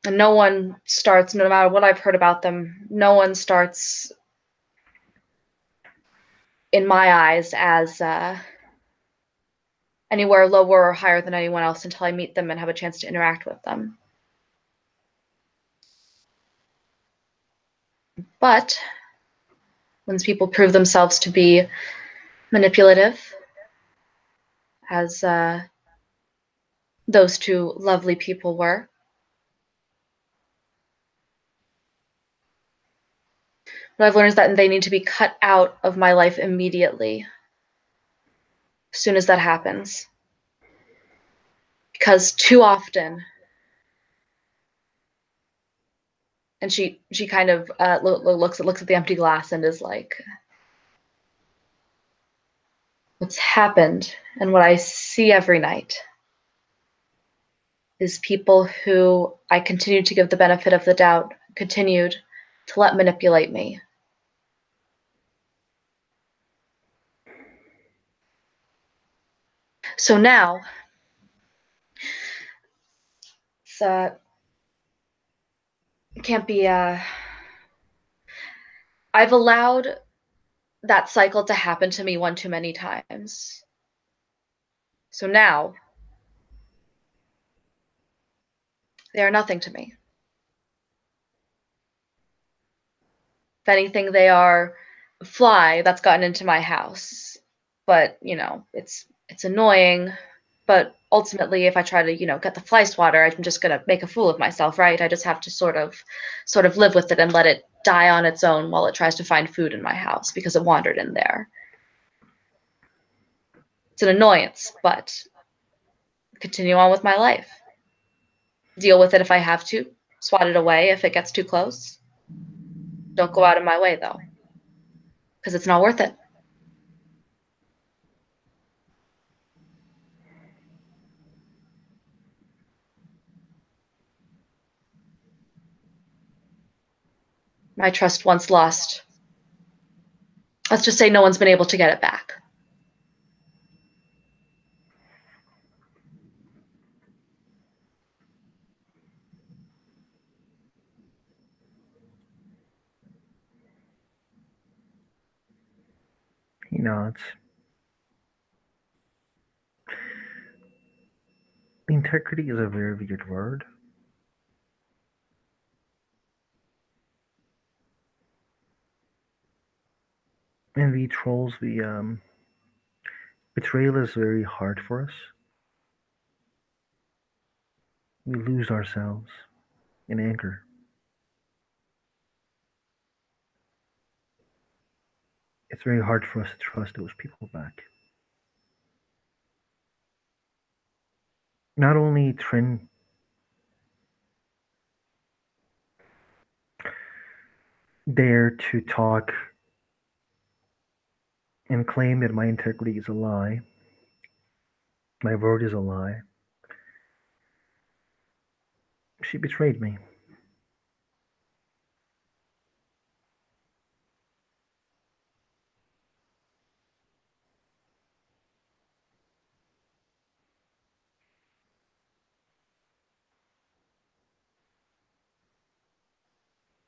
And no one starts, no matter what I've heard about them, no one starts, in my eyes, as anywhere lower or higher than anyone else until I meet them and have a chance to interact with them. But once people prove themselves to be manipulative, as those two lovely people were, what I've learned is that they need to be cut out of my life immediately, as soon as that happens. Because too often, and she kind of looks at the empty glass and is like, what's happened and what I see every night is people who I continued to give the benefit of the doubt, continued to let manipulate me. So now, it can't be. I've allowed that cycle to happen to me one too many times. So now, they are nothing to me. If anything, they are a fly that's gotten into my house. But it's annoying. But ultimately, if I try to get the fly swatter, I'm just gonna make a fool of myself, right? I just have to sort of live with it and let it die on its own while it tries to find food in my house because it wandered in there. It's an annoyance, but continue on with my life. Deal with it if I have to. Swat it away if it gets too close. Don't go out of my way though, because it's not worth it. My trust once lost. Let's just say no one's been able to get it back. It's integrity is a very weird word. And we trolls, we betrayal is very hard for us. We lose ourselves in anger. It's very hard for us to trust those people back. Not only Trin dare to talk and claim that my integrity is a lie, my word is a lie. She betrayed me.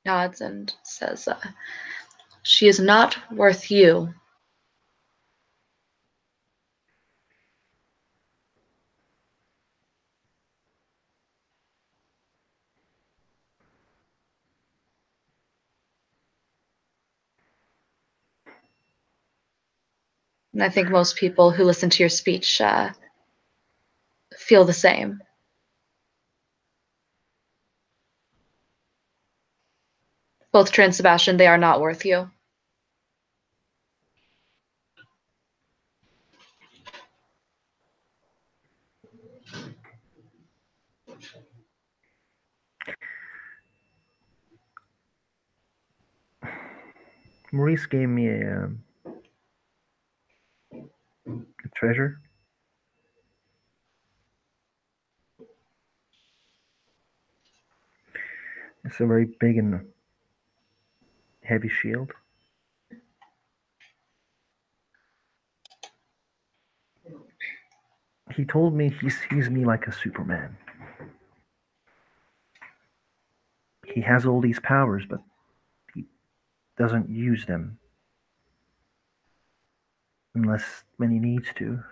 Nods and says, "She is not worth you." And I think most people who listen to your speech feel the same. Both Trin and Sebastian, they are not worth you. Maurice gave me a treasure. It's a very big and heavy shield. He told me he sees me like a Superman. He has all these powers, but he doesn't use them unless when he needs to.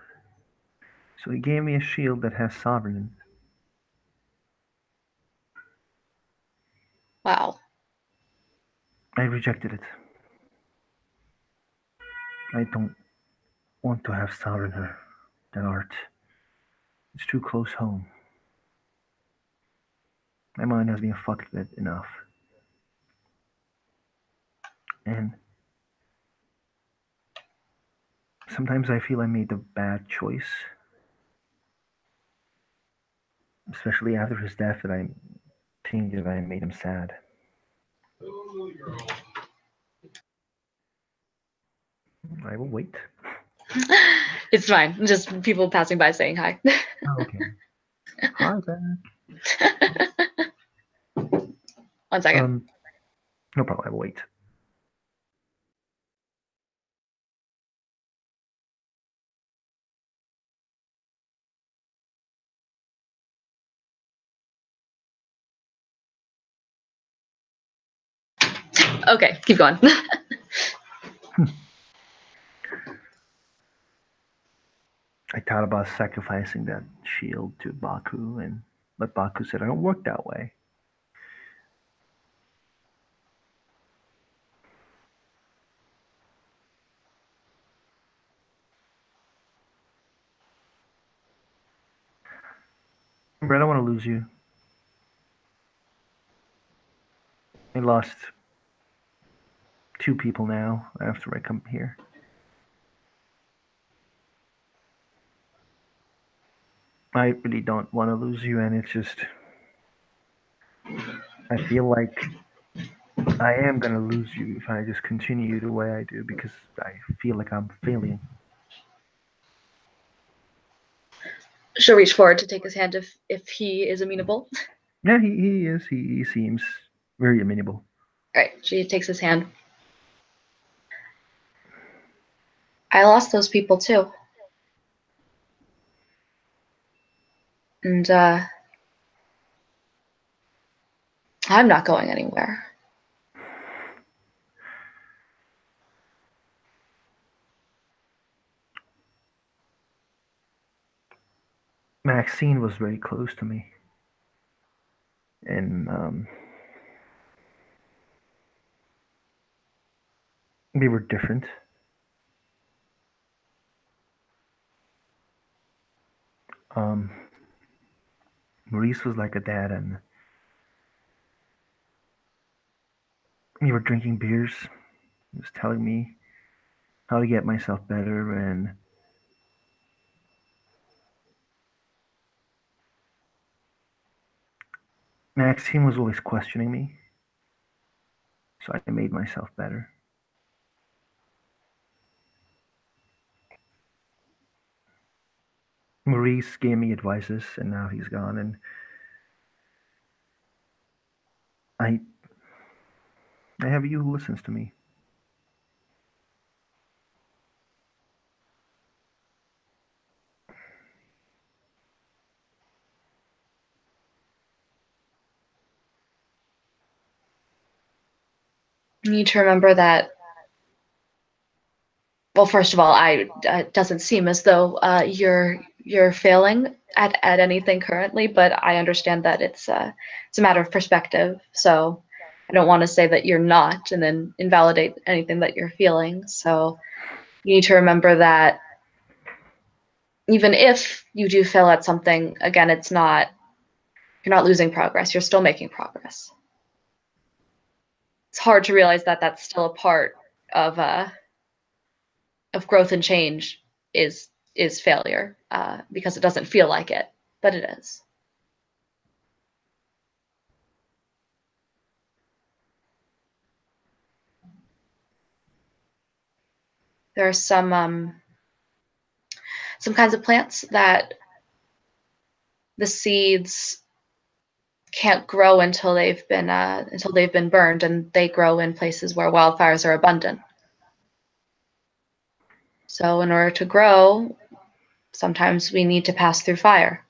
So he gave me a shield that has sovereign. Wow. I rejected it. I don't want to have sovereign that art. It's too close home. My mind has been fucked with enough. And sometimes I feel I made the bad choice, especially after his death, that I think that I made him sad. I will wait. It's fine. Just people passing by saying hi. Oh, okay. Hi there. 1 second. No problem. I will wait. Okay, keep going. I thought about sacrificing that shield to Baku, but Baku said I don't work that way. But I don't want to lose you. I lost two people now after I come here. I really don't want to lose you, and it's just I feel like I am gonna lose you if I just continue the way I do because I feel like I'm failing. She'll reach forward to take his hand if he is amenable. Yeah, he is. He seems very amenable. All right, she takes his hand. I lost those people too. And I'm not going anywhere. Maxine was very close to me, and we were different. Um, Maurice was like a dad, and we were drinking beers. He was telling me how to get myself better, and Maxine was always questioning me, so I made myself better. Maurice gave me advices, and now he's gone, and I I have you who listens to me. You need to remember that. Well, first of all, I it doesn't seem as though you're failing at anything currently, but I understand that it's a matter of perspective. So I don't want to say that you're not and then invalidate anything that you're feeling. So you need to remember that even if you do fail at something, again, it's not you're not losing progress. You're still making progress. It's hard to realize that that's still a part of uh, of growth and change is is failure because it doesn't feel like it, but it is. There are some kinds of plants that the seeds can't grow until they've been burned, and they grow in places where wildfires are abundant. So in order to grow, sometimes we need to pass through fire.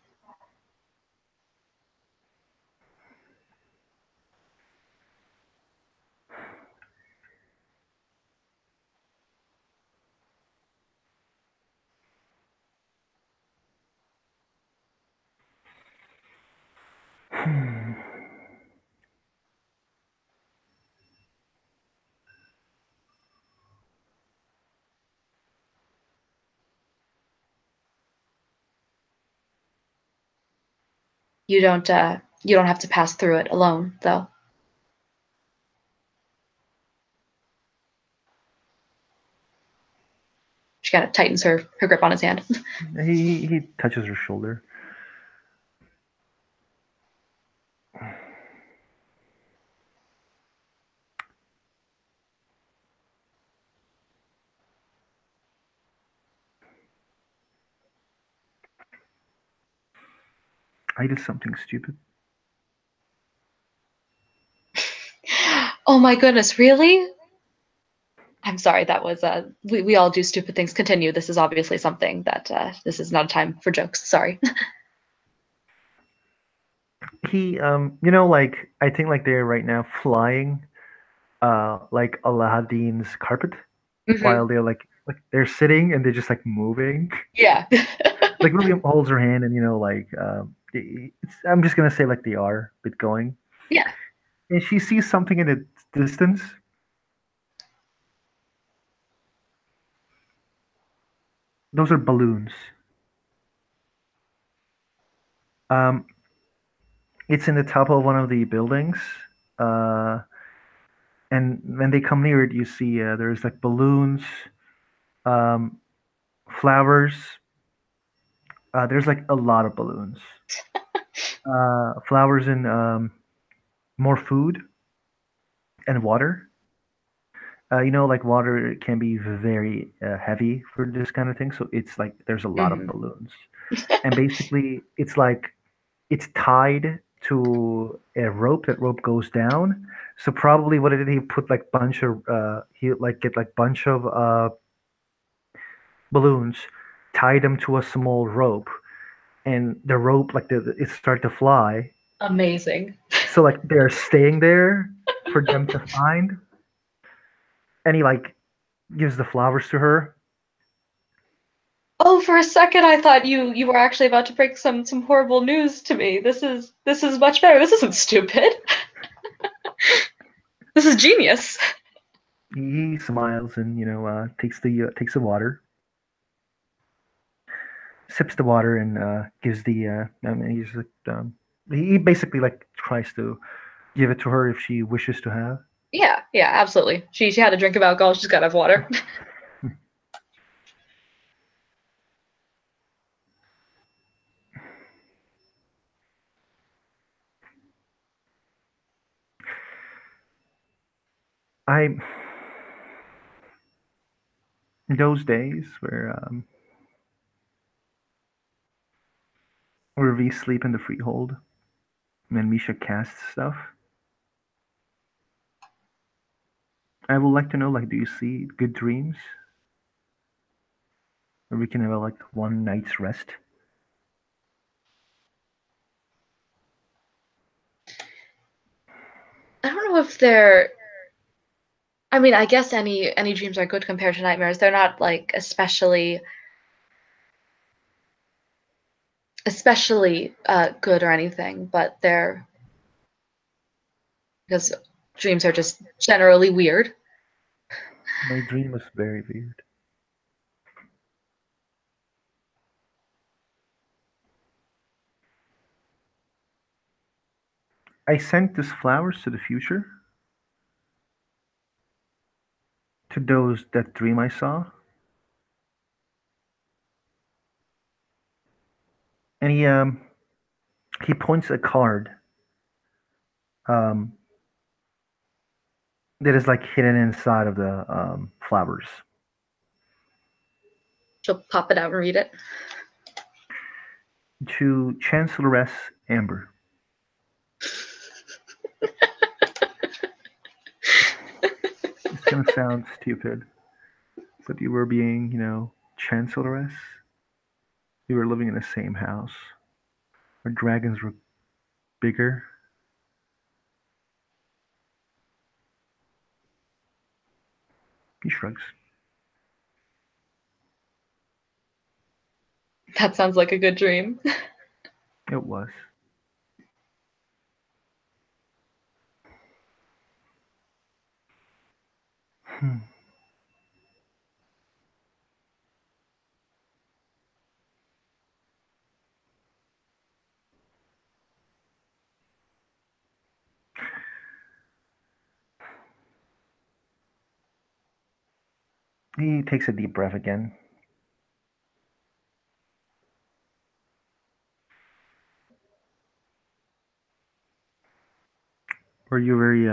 You don't have to pass through it alone, though. She kind of tightens her grip on his hand. He touches her shoulder. I did something stupid. Oh my goodness, really? I'm sorry, that was we all do stupid things. Continue. This is obviously something that this is not a time for jokes. Sorry. He like I think like they're right now flying like Aladdin's carpet Hmm. while they're they're sitting and they're just like moving. Yeah. Like William holds her hand and like I'm just gonna say like they are a bit going. Yeah. And she sees something in the distance. Those are balloons. Um, it's in the top of one of the buildings. Uh, and when they come near it, you see there's like balloons, um, flowers. There's like a lot of balloons. Flowers and more food and water. Like water can be very heavy for this kind of thing. So it's like there's a lot of Hmm. balloons. And basically, it's like it's tied to a rope. That rope goes down. So probably what did he put like bunch of he like get like bunch of balloons, tie them to a small rope, and the rope like it started to fly. Amazing. So like they're staying there for them to find, and he like gives the flowers to her. Oh, for a second, I thought you were actually about to break some horrible news to me. This is much better. This isn't stupid. This is genius. He smiles and takes the water, sips the water, and gives the. I mean, he's like he basically like tries to give it to her if she wishes to have. Yeah, yeah, absolutely. She had a drink of alcohol. She's got to have water. I those days where we sleep in the freehold and Misha casts stuff. I would like to know, like, do you see good dreams? Or we can have like one night's rest. I don't know if they're. I mean, I guess any dreams are good compared to nightmares. They're not like especially good or anything, but they're because dreams are just generally weird. My dream was very weird. I sent these flowers to the future, to those that dream I saw, and he points a card um, that is like hidden inside of the flowers. She'll pop it out and read it. To Chancelloress Amber. It's gonna sound stupid, but you were being, Chancelloress. We were living in the same house. Our dragons were bigger. He shrugs. That sounds like a good dream. It was. Hmm. He takes a deep breath again. Were you very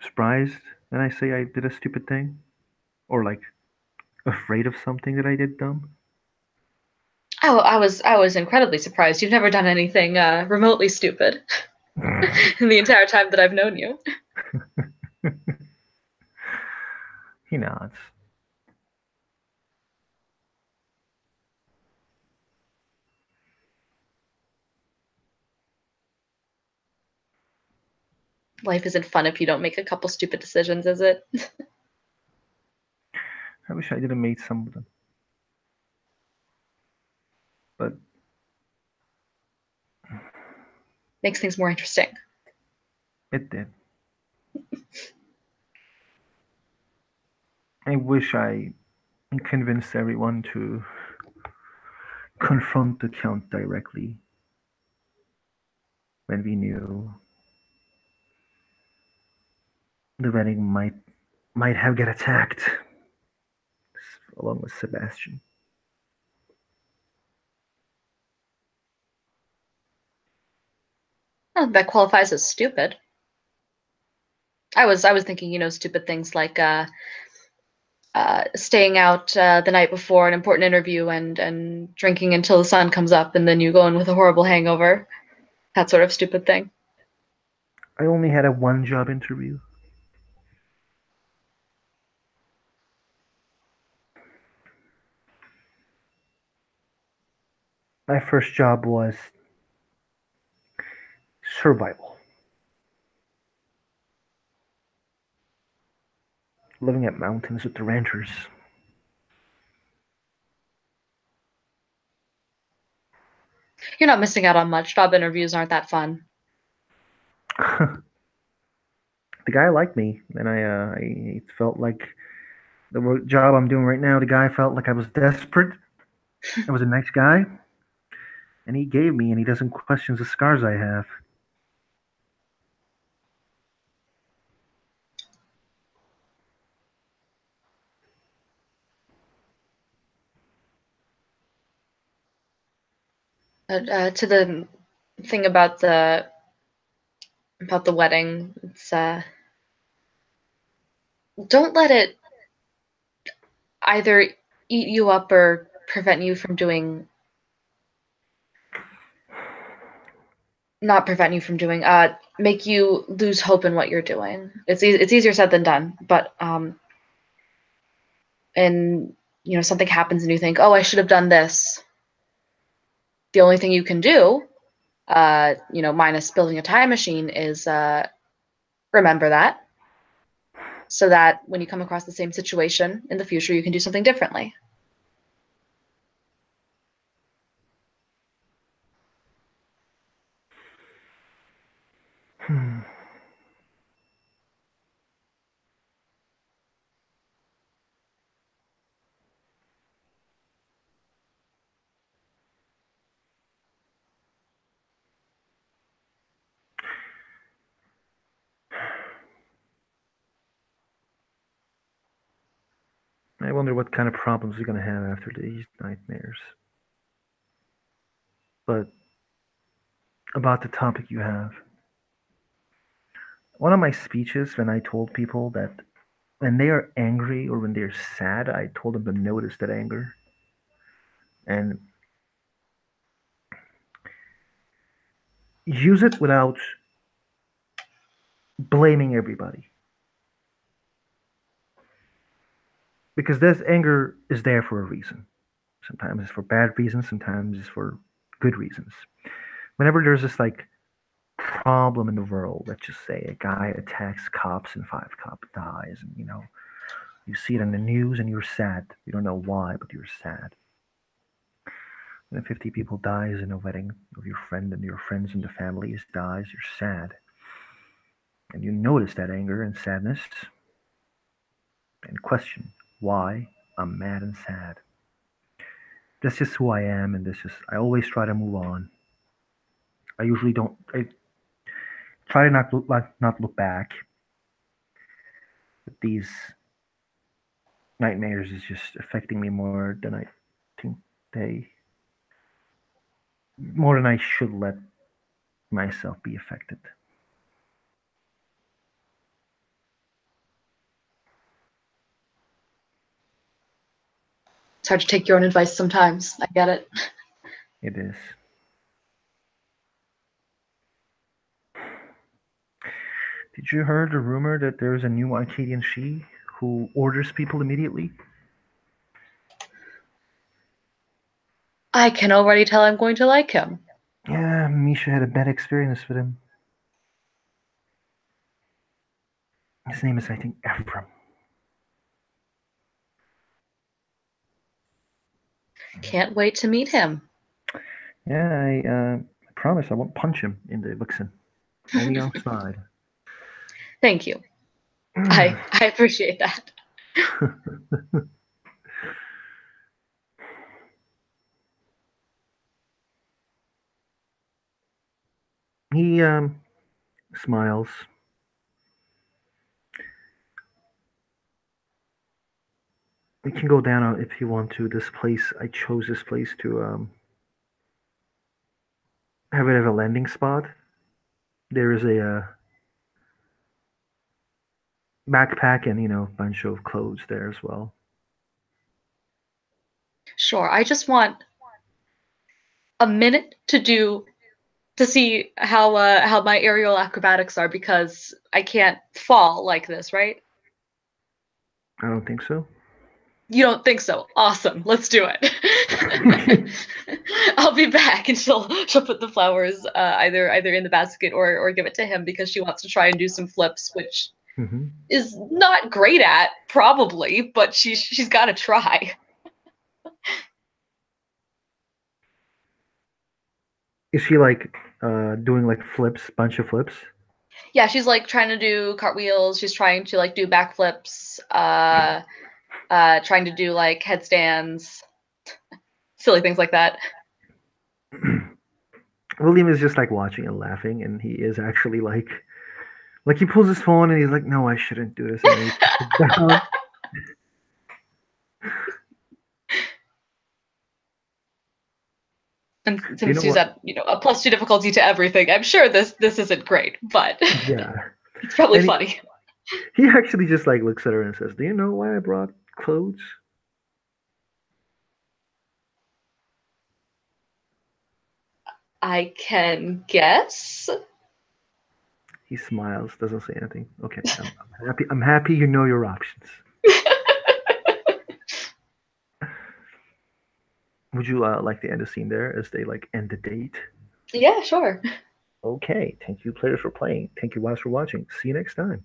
surprised when I say I did a stupid thing? Or like afraid of something that I did dumb? Oh, I was incredibly surprised. You've never done anything remotely stupid in the entire time that I've known you. He nods. Life isn't fun if you don't make a couple stupid decisions, is it? I wish I didn't made some of them. But Makes things more interesting. it did. I wish I convinced everyone to confront the Count directly when we knew the wedding might have get attacked along with Sebastian. Oh, that qualifies as stupid. I was thinking, stupid things like staying out the night before an important interview and drinking until the sun comes up, and then you go in with a horrible hangover. That sort of stupid thing. I only had a one job interview. My first job was survival, living at mountains with the ranchers. You're not missing out on much. Job interviews aren't that fun. The guy liked me, and I felt like the job I'm doing right now. The guy felt like I was desperate. I was a nice guy, and he gave me, and he doesn't question the scars I have. To the thing about the wedding, it's don't let it either eat you up or prevent you from doing not prevent you from doing make you lose hope in what you're doing. It's easier said than done, but and something happens and you think, oh, I should have done this. The only thing you can do, minus building a time machine, is remember that, so that when you come across the same situation in the future, you can do something differently. Hmm. I wonder what kind of problems you're gonna have after these nightmares. But about the topic you have, one of my speeches when I told people that when they are angry or when they're sad, I told them to notice that anger and use it without blaming everybody. Because this anger is there for a reason. Sometimes it's for bad reasons, sometimes it's for good reasons. Whenever there's this like problem in the world, let's just say a guy attacks cops and five cops dies, and you see it in the news and you're sad. You don't know why, but you're sad. When 50 people dies in a wedding of your friend and your friends and the families dies, you're sad. And you notice that anger and sadness and question why I'm mad and sad. That's just who I am, and this is I always try to move on. I usually don't. I try to not look back. But these nightmares is just affecting me more than I think they more than I should let myself be affected. It's hard to take your own advice sometimes. I get it. It is. Did you heard the rumor that there's a new Arcadian she who orders people immediately? I can already tell I'm going to like him. Yeah, Misha had a bad experience with him. His name is, I think, Ephraim. Can't wait to meet him. Yeah, I promise I won't punch him in the vixen. Only outside. Thank you. I appreciate that. He smiles. We can go down if you want to. This place, I chose this place to have it as a landing spot. There is a backpack and a bunch of clothes there as well. Sure. I just want a minute to see how my aerial acrobatics are, because I can't fall like this, right? I don't think so. You don't think so? Awesome. Let's do it. I'll be back, and she'll put the flowers either in the basket or give it to him, because she wants to try and do some flips, which Hmm. is not great at, probably, but she's got to try. Is she like doing like flips, bunch of flips? Yeah, she's like trying to do cartwheels. She's trying to like do backflips. Trying to do like headstands, silly things like that. William is just like watching and laughing, and he is actually like he pulls his phone and he's like, "No, I shouldn't do this," and then he puts it down. And You since know he's what? at a +2 difficulty to everything, I'm sure this isn't great, but Yeah, it's probably and funny. he actually just like looks at her and says, "Do you know why I brought clothes?" I can guess. He smiles, doesn't say anything. Okay, I'm happy. I'm happy you know your options. Would you like to end the scene there as they like end the date? Yeah, sure. Okay, thank you players for playing. Thank you guys for watching. See you next time.